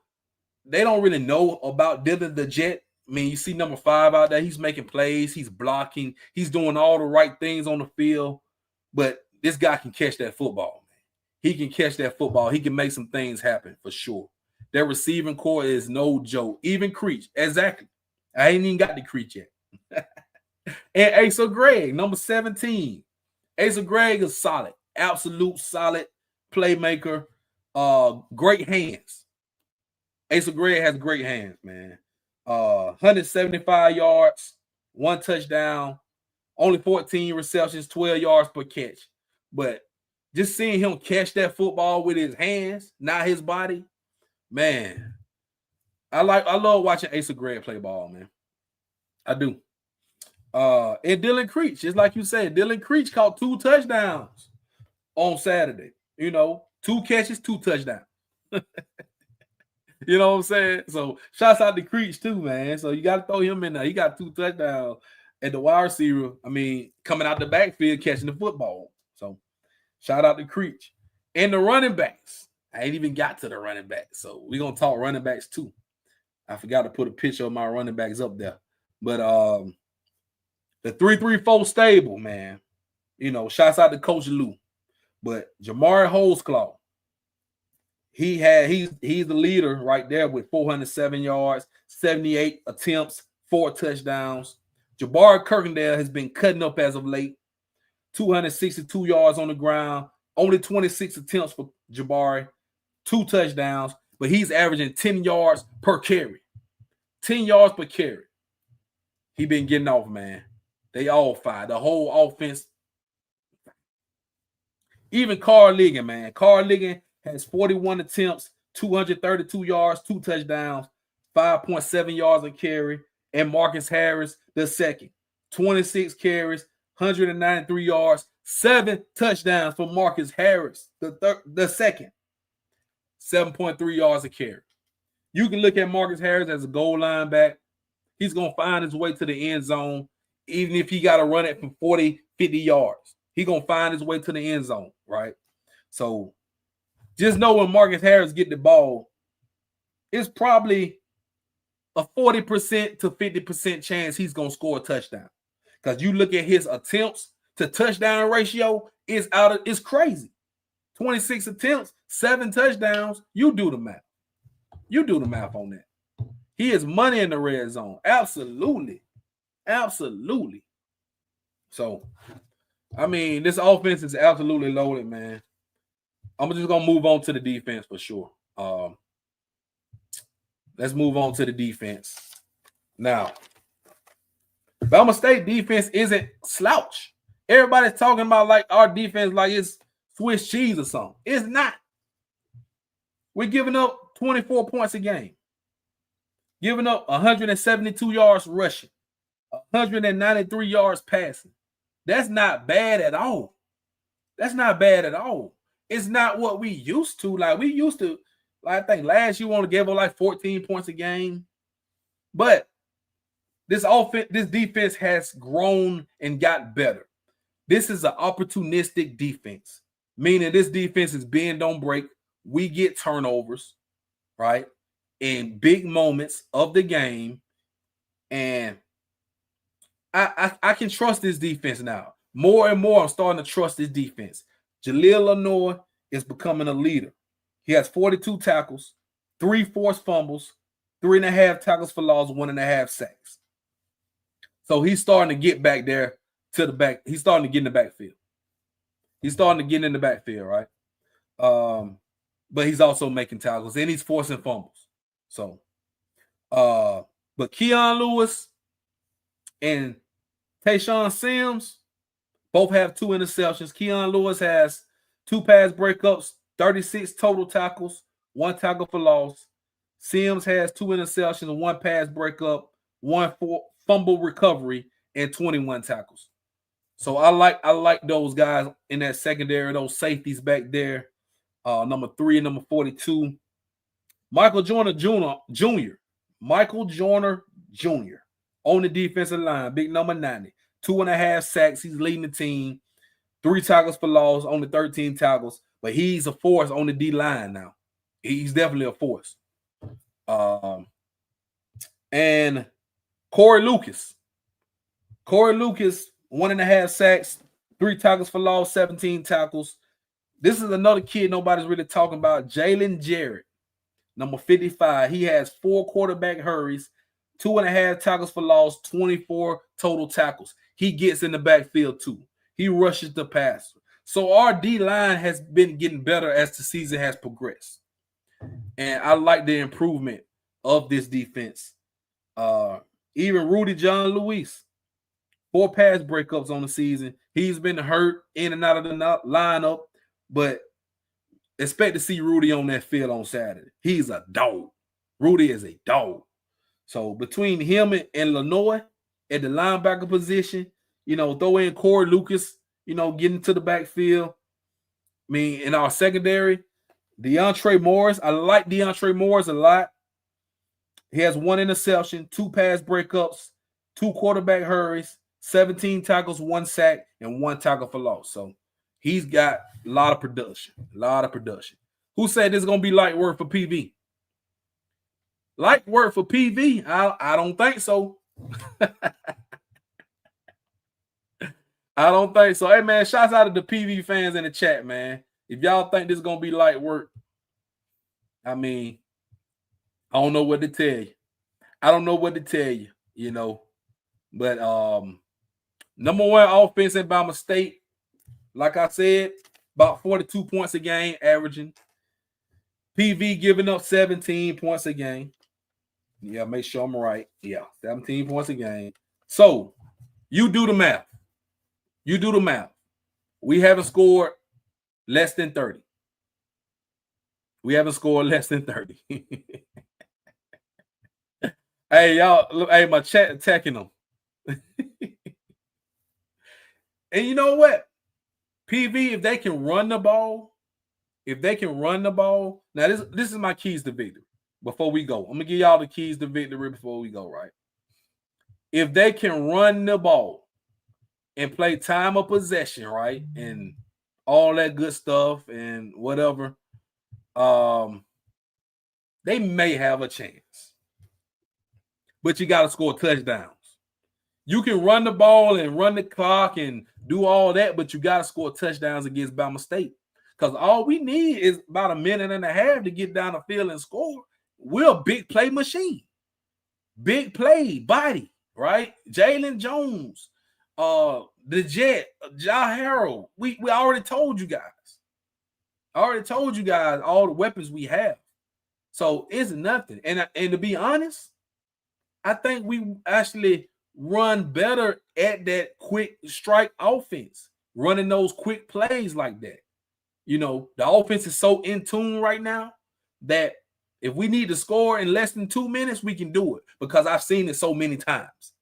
they don't really know about Dylan the Jet. I mean, you see number 5 out there. He's making plays. He's blocking. He's doing all the right things on the field. But this guy can catch that football, man. He can catch that football. He can make some things happen for sure. Their receiving core is no joke. Even Creech. Exactly. I ain't even got the Creech yet. And Asa Gregg, number 17. Asa Gregg is solid. Absolute solid playmaker. Great hands. Asa Gregg has great hands, man. 175 yards, 1 touchdown, only 14 receptions, 12 yards per catch. But just seeing him catch that football with his hands, not his body, man. I love watching Asa Gregg play ball, man. I do. And Dylan Creech, just like you said, Dylan Creech caught 2 touchdowns on Saturday. You know, 2 catches, 2 touchdowns. You know what I'm saying? So shouts out to Creech too, man. So you got to throw him in there. He got 2 touchdowns at the wide receiver. I mean, coming out the backfield, catching the football. So shout out to Creech. And the running backs. I ain't even got to the running back. So we're going to talk running backs too. I forgot to put a picture of my running backs up there. But the 3-3-4 stable, man. Shouts out to Coach Lou. But Jamari Holesclaw, he's the leader right there with 407 yards, 78 attempts, 4 touchdowns. Jabari Kirkendale has been cutting up as of late. 262 yards on the ground, only 26 attempts for Jabari, 2 touchdowns, but he's averaging 10 yards per carry. 10 yards per carry. He been getting off, man. They all fire. The whole offense. Even Carl Ligon, man. Carl Ligon has 41 attempts, 232 yards, 2 touchdowns, 5.7 yards a carry. And Marcus Harris, the second, 26 carries, 193 yards, 7 touchdowns for Marcus Harris, the second, 7.3 yards a carry. You can look at Marcus Harris as a goal line back. He's going to find his way to the end zone, even if he got to run it from 40, 50 yards. He's going to find his way to the end zone, right? So just know when Marcus Harris get the ball, it's probably a 40% to 50% chance he's going to score a touchdown. Because you look at his attempts to touchdown ratio, it's crazy. 26 attempts, 7 touchdowns. You do the math. You do the math on that. He is money in the red zone. Absolutely. Absolutely. So, I mean, this offense is absolutely loaded, man. I'm just going to move on to the defense for sure. Let's move on to the defense. Now, Bama State defense isn't slouch. Everybody's talking about like our defense like it's Swiss cheese or something. It's not. We're giving up 24 points a game. Giving up 172 yards rushing. 193 yards passing. That's not bad at all. That's not bad at all. It's not what we used to. Like we used to, like, I think last year we only gave up like 14 points a game. But this defense has grown and got better. This is an opportunistic defense, meaning this defense is bend don't break. We get turnovers, right, in big moments of the game, and I can trust this defense now. More and more, I'm starting to trust this defense. Jaleel Lenore is becoming a leader. He has 42 tackles, 3 forced fumbles, 3.5 tackles for loss, 1.5 sacks. So he's starting to get back there to the back. He's starting to get in the backfield. He's starting to get in the backfield, right? But he's also making tackles and he's forcing fumbles. So, but Keon Lewis and Tayshawn Sims both have 2 interceptions. Keon Lewis has 2 pass breakups, 36 total tackles, 1 tackle for loss. Sims has 2 interceptions, 1 pass breakup, 1 fumble recovery, and 21 tackles. So I like those guys in that secondary, those safeties back there. Number 3 and number 42. Michael Joyner Jr. Michael Joyner Jr. on the defensive line, big number 90. 2.5 sacks. He's leading the team. 3 tackles for loss, only 13 tackles. But he's a force on the D line now. He's definitely a force. And Corey Lucas. 1.5 sacks, 3 tackles for loss, 17 tackles. This is another kid nobody's really talking about, Jalen Jarrett, number 55. He has 4 quarterback hurries, 2.5 tackles for loss, 24 total tackles. He gets in the backfield too. He rushes the passer. So our D-line has been getting better as the season has progressed. And I like the improvement of this defense. Even Rudy John Luis, 4 pass breakups on the season. He's been hurt in and out of the lineup, but expect to see Rudy on that field on Saturday. He's a dog. Rudy is a dog. So between him and Lenore at the linebacker position, throw in Corey Lucas, getting to the backfield. I mean, in our secondary, DeAndre Morris. I like DeAndre Morris a lot. He has 1 interception, 2 pass breakups, 2 quarterback hurries, 17 tackles, 1 sack, and 1 tackle for loss. So he's got a lot of production. Who said this is gonna be light work for PV? Light work for PV? I don't think so. I don't think so. Hey man, shouts out to the PV fans in the chat, man. If y'all think this is gonna be light work, I mean, I don't know what to tell you. I don't know what to tell you, you know. But number one offense in Bama State, like I said, about 42 points a game, averaging. PV giving up 17 points a game. Yeah, make sure I'm right. Yeah, 17 points a game. So you do the math. You do the math. We haven't scored less than 30. We haven't scored less than 30. Hey, y'all, look, hey, my chat attacking them. And you know what? PV, if they can run the ball, now this is my keys to victory. Before we go, I'm gonna give y'all the keys to victory before we go, right? If they can run the ball and play time of possession, right, and all that good stuff and whatever, they may have a chance. But you got to score touchdowns. You can run the ball and run the clock and do all that, but you got to score touchdowns against Bama State. Because all we need is about a minute and a half to get down the field and score. We're a big play machine. Big play, body, right? Jalen Jones, the Jet, Ja Harrell. We already told you guys. all the weapons we have. So it's nothing. And to be honest, I think we actually run better at that quick strike offense, running those quick plays like that. You know, the offense is so in tune right now that if we need to score in less than 2 minutes, we can do it, because I've seen it so many times.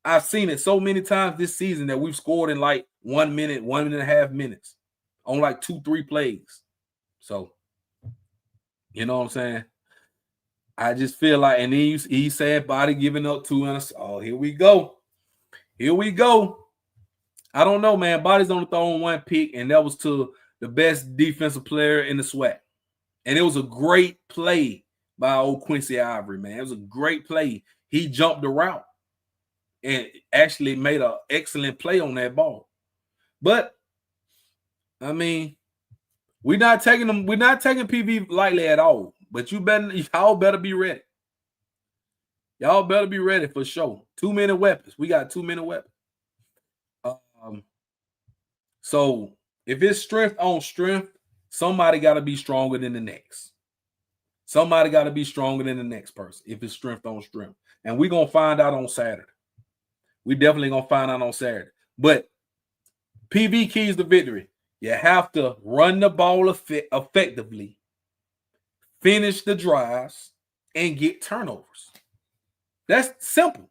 I've seen it so many times this season that we've scored in like 1 minute, 1.5 minutes on like 2-3 plays. So, you know what I'm saying? I just feel like, and then he said body giving up 200. Oh, here we go. Here we go. I don't know, man. Body's only throwing 1 pick, and that was to the best defensive player in the SWAC. And it was a great play by old Quincy Ivory, man. It was a great play. He jumped the route and actually made an excellent play on that ball. But, I mean, we're not taking PV lightly at all. But y'all better be ready. Y'all better be ready for sure. 2 minute weapons. We got 2 minute weapons. So if it's strength on strength, somebody got to be stronger than the next. Somebody got to be stronger than the next person if it's strength on strength. And we're going to find out on Saturday. We definitely going to find out on Saturday. But PV keys to victory. You have to run the ball effectively, finish the drives, and get turnovers. That's simple.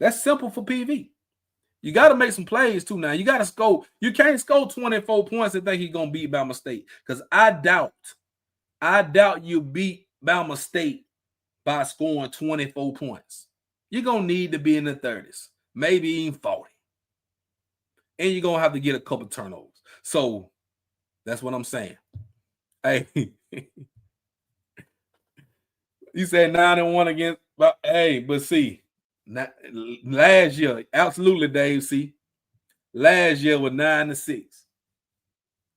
That's simple for PV. You got to make some plays too now. You got to score. You can't score 24 points and think you're going to beat Bama State, because I doubt you beat Bama State by scoring 24 points. You're going to need to be in the 30s, maybe even 40. And you're going to have to get a couple turnovers. So that's what I'm saying. Hey, you said 9-1 against, but see, last year, absolutely, Dave, see, last year was 9-6.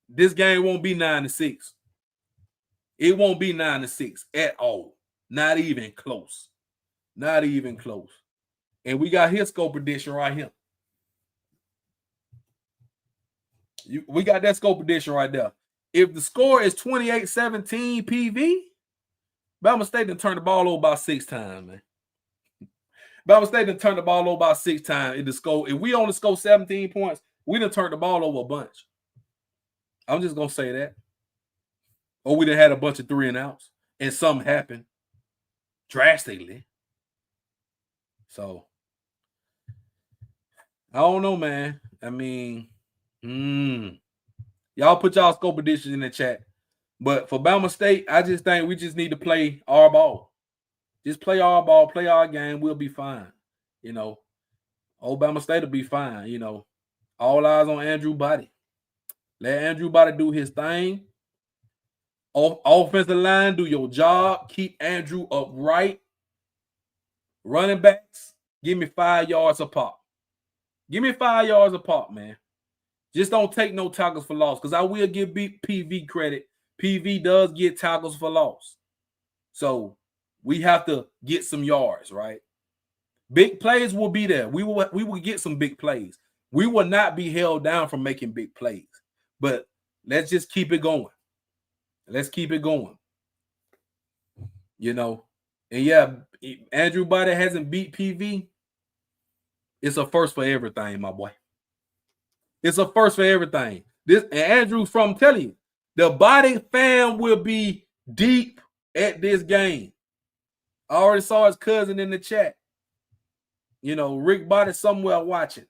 This game won't be 9-6. It won't be 9-6 at all. Not even close. Not even close. And we got his score prediction right here. We got that score prediction right there. If the score is 28-17 PV, Bama State done turned the ball over about 6 times, man. Bama State done turned the ball over about 6 times. If we only score 17 points, we done turned the ball over a bunch. I'm just going to say that. Or we done had a bunch of 3 and outs, and something happened drastically. So, I don't know, man. I mean, y'all put y'all score predictions in the chat. But for Bama State, I just think we just need to play our ball. Just play our ball, play our game. We'll be fine. You know, old Bama State will be fine. You know, all eyes on Andrew Body. Let Andrew Body do his thing. Offensive line, do your job. Keep Andrew upright. Running backs, give me 5 yards a pop. Give me 5 yards a pop, man. Just don't take no tackles for loss, because I will give PV credit. PV does get tackles for loss. So we have to get some yards, right? Big plays will be there. We will get some big plays. We will not be held down from making big plays. But let's just keep it going. Let's keep it going. You know, and yeah, Andrew Body hasn't beat PV. It's a first for everything, my boy. It's a first for everything. This and Andrew, from telling you, the Body fan will be deep at this game. I already saw his cousin in the chat. You know, Rick Body somewhere watching.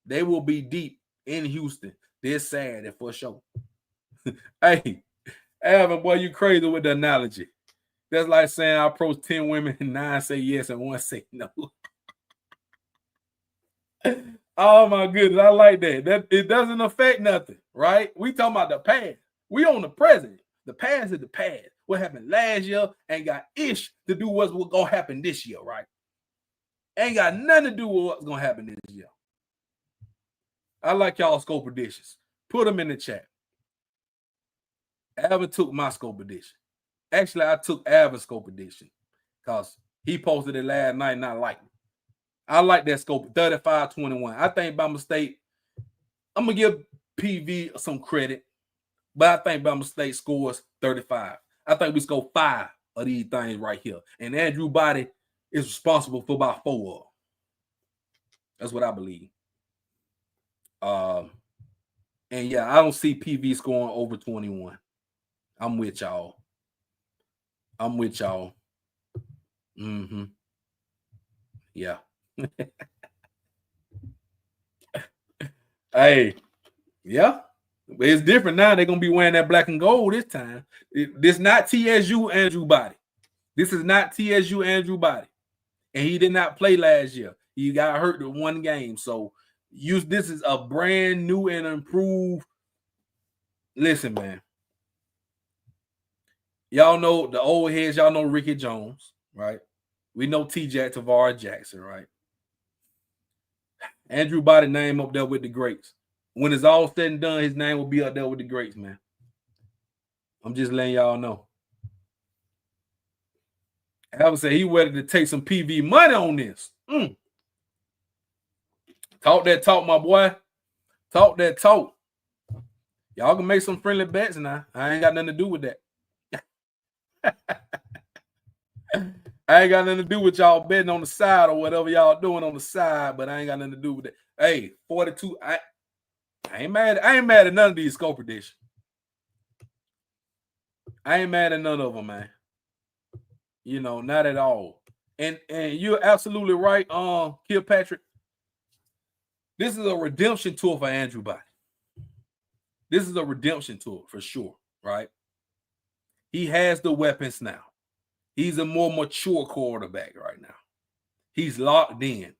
They will be deep in Houston this Saturday for sure. Hey, Alvin, boy, you crazy with the analogy. That's like saying I approach 10 women and 9 say yes and 1 say no. Oh my goodness, I like that. That it doesn't affect nothing, right? We talking about the past. We on the present. The past is the past. What happened last year ain't got ish to do with what's gonna happen this year, right? Ain't got nothing to do with what's gonna happen this year. I like y'all scope predictions. Put them in the chat. Alvin took my scope prediction. Actually, I took Alvin's scope prediction because he posted it last night and I liked it. I like that scope, 35-21. I think Bama State, I'm going to give PV some credit, but I think Bama State scores 35. I think we score 5 of these things right here. And Andrew Body is responsible for about 4 of them. That's what I believe. And yeah, I don't see PV scoring over 21. I'm with y'all. Mm-hmm. Yeah. Hey, yeah. But it's different now. They're going to be wearing that black and gold this time. This not TSU Andrew Body. This is not TSU Andrew Body. And he did not play last year. He got hurt in 1 game. So this is a brand new and improved. Listen, man. Y'all know the old heads. Y'all know Ricky Jones, right? We know T-Jack, Tavares Jackson, right? Andrew Body name up there with the greats. When it's all said and done, his name will be up there with the greats, man. I'm just letting y'all know. I would say he ready to take some PV money on this. Talk that talk, my boy. Talk that talk. Y'all can make some friendly bets now. I ain't got nothing to do with that. I ain't got nothing to do with y'all betting on the side or whatever y'all doing on the side, but I ain't got nothing to do with that. Hey, 42. I ain't mad. I ain't mad at none of these scope predictions. I ain't mad at none of them, man. You know, not at all. And you're absolutely right, Kilpatrick. This is a redemption tour for Andrew Body. This is a redemption tour for sure, right? He has the weapons now. He's a more mature quarterback right now. He's locked in,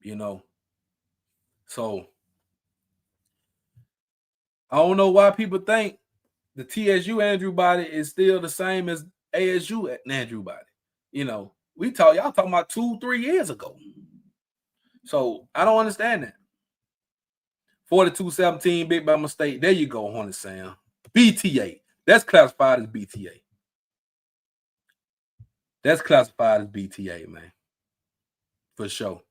you know. So I don't know why people think the TSU Andrew Body is still the same as ASU Andrew Body. You know, y'all talking about 2-3 years ago. So I don't understand that. 42-17, Big Bama State. There you go, Hornet Sam. BTA. That's classified as BTA. That's classified as BTA, man. For sure.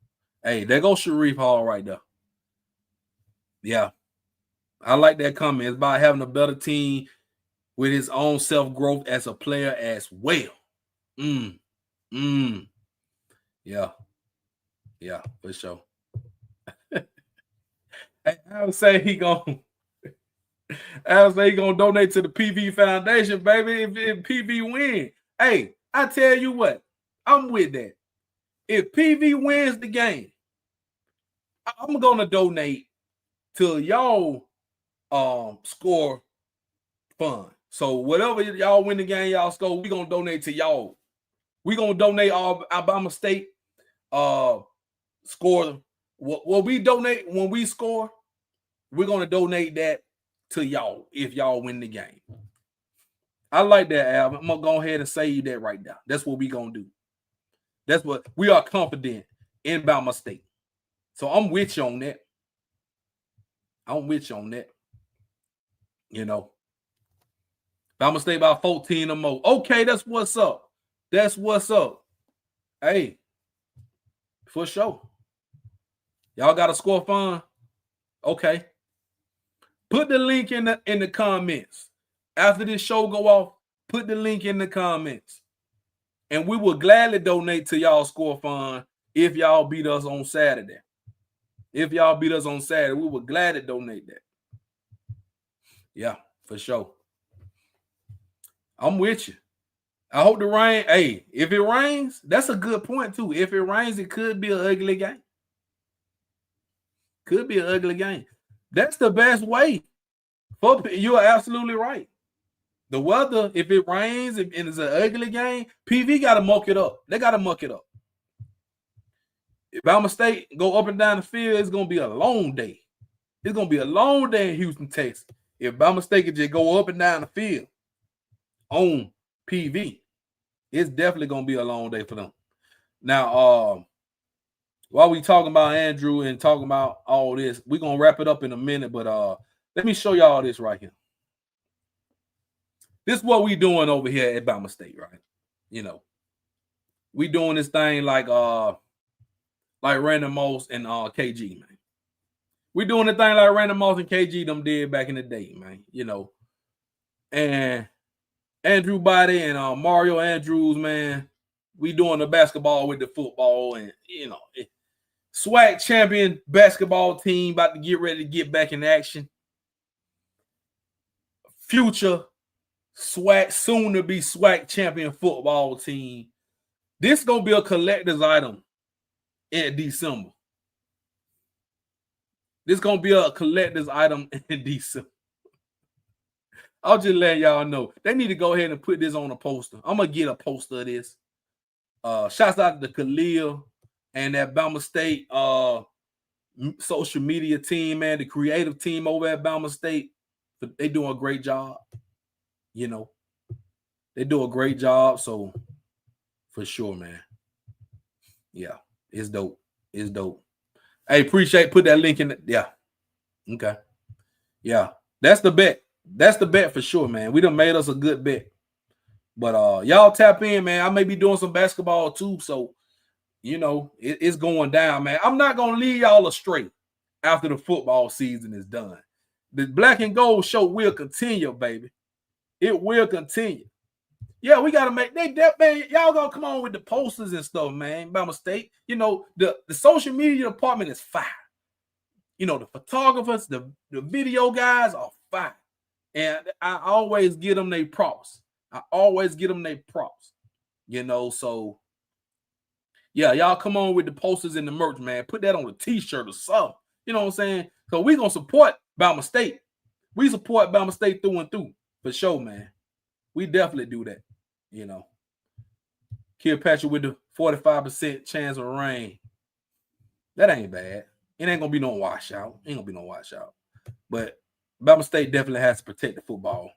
Hey, there goes Sharif Hall right there. Yeah. I like that comment. It's about having a better team with his own self-growth as a player as well. Yeah. Yeah, for sure. I would say he gonna donate to the PV Foundation, baby. If PV win. Hey, I tell you what, I'm with that. If PV wins the game, I'm gonna donate to y'all score fund. So whatever y'all win the game, y'all score, we're gonna donate to y'all. We're gonna donate all Bama State score. What we donate when we score, we're gonna donate that to y'all if y'all win the game. I like that, Al. I'm gonna go ahead and say that right now. That's what we gonna do. That's what we are confident in Bama State. So I'm with you on that. I'm with you on that. You know, Bama State about 14 or more. Okay, that's what's up. That's what's up. Hey, for sure. Y'all got a score fund? Okay. Put the link in the comments. After this show go off, put the link in the comments. And we will gladly donate to y'all score fund if y'all beat us on Saturday. If y'all beat us on Saturday, we would gladly donate that. Yeah, for sure. I'm with you. I hope the rain. Hey, if it rains, that's a good point too. If it rains, it could be an ugly game. Could be an ugly game. That's the best way. You are absolutely right. The weather, if it rains and it's an ugly game, PV got to muck it up. They got to muck it up. If Bama State go up and down the field, it's going to be a long day. It's going to be a long day in Houston, Texas. If Bama State could just go up and down the field on PV, it's definitely going to be a long day for them. Now, while we talking about Andrew and talking about all this, we're going to wrap it up in a minute, but let me show y'all this right here. This is what we doing over here at Bama State, right? You know, we doing this thing like Random Moss and KG, man. We doing the thing like Random Moss and KG them did back in the day, man. You know, and Andrew Body and Mario Andrews, man. We doing the basketball with the football, and you know, SWAC champion basketball team about to get ready to get back in action. Future SWAC, soon to be SWAC champion football team. This gonna be a collector's item in December. This gonna be a collector's item in December. I'll just let y'all know. They need to go ahead and put this on a poster. I'm gonna get a poster of this. Shouts out to Khalil and that Bama State social media team, man, the creative team over at Bama State. They doing a great job. You know, they do a great job. So for sure, man. Yeah, it's dope. It's dope. Hey, put that link in the, yeah. Okay. Yeah, that's the bet. That's the bet for sure, man. We done made us a good bet. But y'all tap in, man. I may be doing some basketball too. So, you know, it's going down, man. I'm not gonna leave y'all astray after the football season is done. The Black and Gold show will continue, baby. It will continue. Yeah, we gotta make man, y'all gonna come on with the posters and stuff, man. Bama State. You know, the social media department is fire. You know, the photographers, the video guys are fire. And I always give them their props. You know, so yeah, y'all come on with the posters and the merch, man. Put that on a t-shirt or something. You know what I'm saying? So we gonna support Bama State. We support Bama State through and through. For sure, man. We definitely do that. You know. Kill Patrick with the 45% chance of rain. That ain't bad. It ain't gonna be no washout. But Bama State definitely has to protect the football,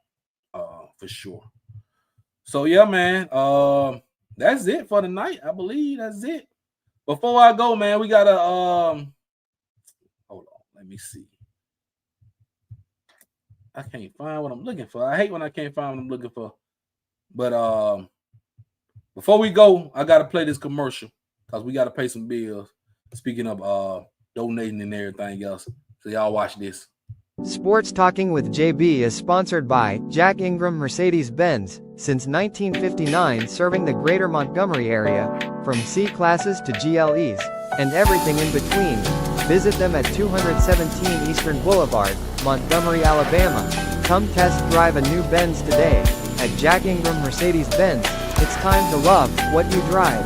for sure. So yeah, man. That's it for tonight. I believe that's it. Before I go, man, we gotta hold on. Let me see. I can't find what I'm looking for. I hate when I can't find what I'm looking for. But before we go, I gotta play this commercial because we gotta pay some bills. Speaking of donating and everything else. So y'all watch this. Sports Talking with JB is sponsored by Jack Ingram Mercedes-Benz, since 1959 serving the greater Montgomery area, from C-classes to GLEs, and everything in between. Visit them at 217 Eastern Boulevard, Montgomery, Alabama. Come test drive a new Benz today. At Jack Ingram Mercedes-Benz, it's time to love what you drive.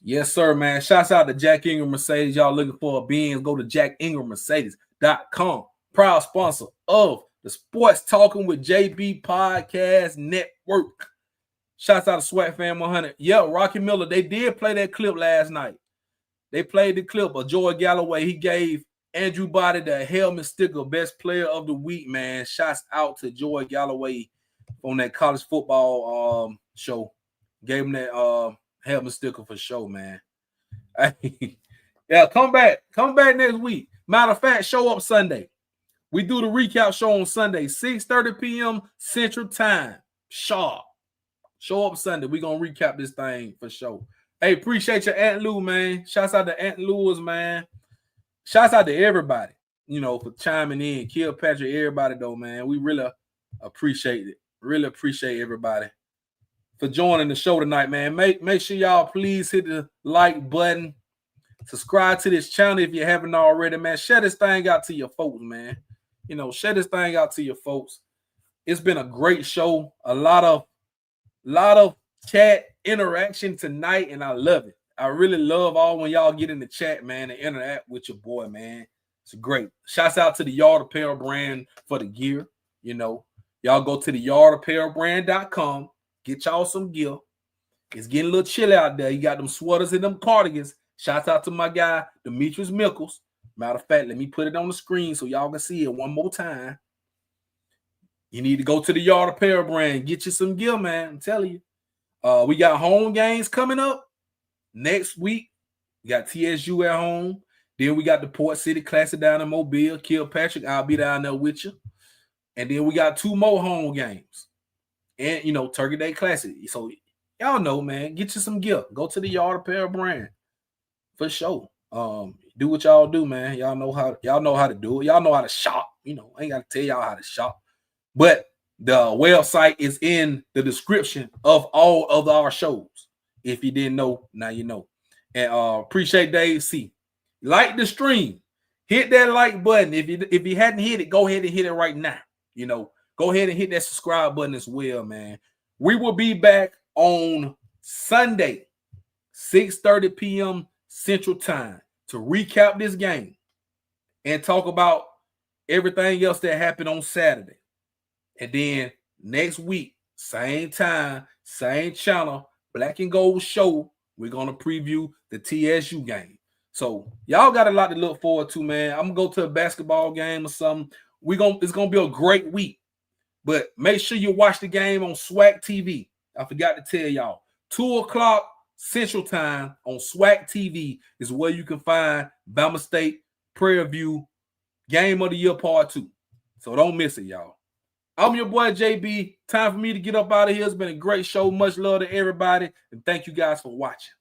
Yes, sir, man. Shouts out to Jack Ingram Mercedes. Y'all looking for a Benz, go to jackingrammercedes.com. Proud sponsor of the Sports Talking with JB Podcast Network. Shouts out to SWAT Fan 100. Yeah, Rocky Miller, they did play that clip last night. They played the clip of Joey Galloway. He gave Andrew Body the helmet sticker, best player of the week, man. Shouts out to Joey Galloway on that college football show. Gave him that helmet sticker for sure, man. Yeah, come back next week. Matter of fact, show up Sunday. We do the recap show on Sunday, 6:30 p.m. Central Time. Sharp. Show up Sunday. We're going to recap this thing for sure. Hey, appreciate your Aunt Lou, man. Shouts out to Aunt Lou's, man. Shouts out to everybody, for chiming in. Kill Patrick, everybody, though, man. We really appreciate it. Really appreciate everybody for joining the show tonight, man. Make sure y'all please hit the like button. Subscribe to this channel if you haven't already, man. Share this thing out to your folks, man. Share this thing out to your folks. It's been a great show. A lot of chat interaction tonight, and I love it. I really love all when y'all get in the chat, man, and interact with your boy, man. It's great. Shouts out to the Yard Apparel brand for the gear. Y'all go to the yardapparelbrand.com. Get y'all some gear. It's getting a little chilly out there. You got them sweaters and them cardigans. Shouts out to my guy, Demetrius Mickles. Matter of fact, let me put it on the screen so y'all can see it one more time. You need to go to the Yard Apparel brand. Get you some gear, man. I'm telling you. We got home games coming up next week. We got TSU at home. Then we got the Port City Classic down in Mobile. Kilpatrick, I'll be down there with you. And then we got 2 more home games. And, Turkey Day Classic. So, y'all know, man, get you some gear. Go to the Yard Apparel brand. For sure. Do what y'all do, man. Y'all know how to do it. Y'all know how to shop. I ain't got to tell y'all how to shop. But the website is in the description of all of our shows. If you didn't know, now you know. And appreciate Dave C. Like the stream. Hit that like button. If you hadn't hit it, go ahead and hit it right now. Go ahead and hit that subscribe button as well, man. We will be back on Sunday, 6:30 p.m. Central Time to recap this game and talk about everything else that happened on Saturday. And then next week, same time, same channel, Black and Gold Show, we're going to preview the TSU game. So y'all got a lot to look forward to, man. I'm going to go to a basketball game or something. It's going to be a great week. But make sure you watch the game on SWAC TV. I forgot to tell y'all. 2 o'clock Central Time on SWAC TV is where you can find Bama State Prairie View Game of the Year Part 2. So don't miss it, y'all. I'm your boy, JB. Time for me to get up out of here. It's been a great show. Much love to everybody. And thank you guys for watching.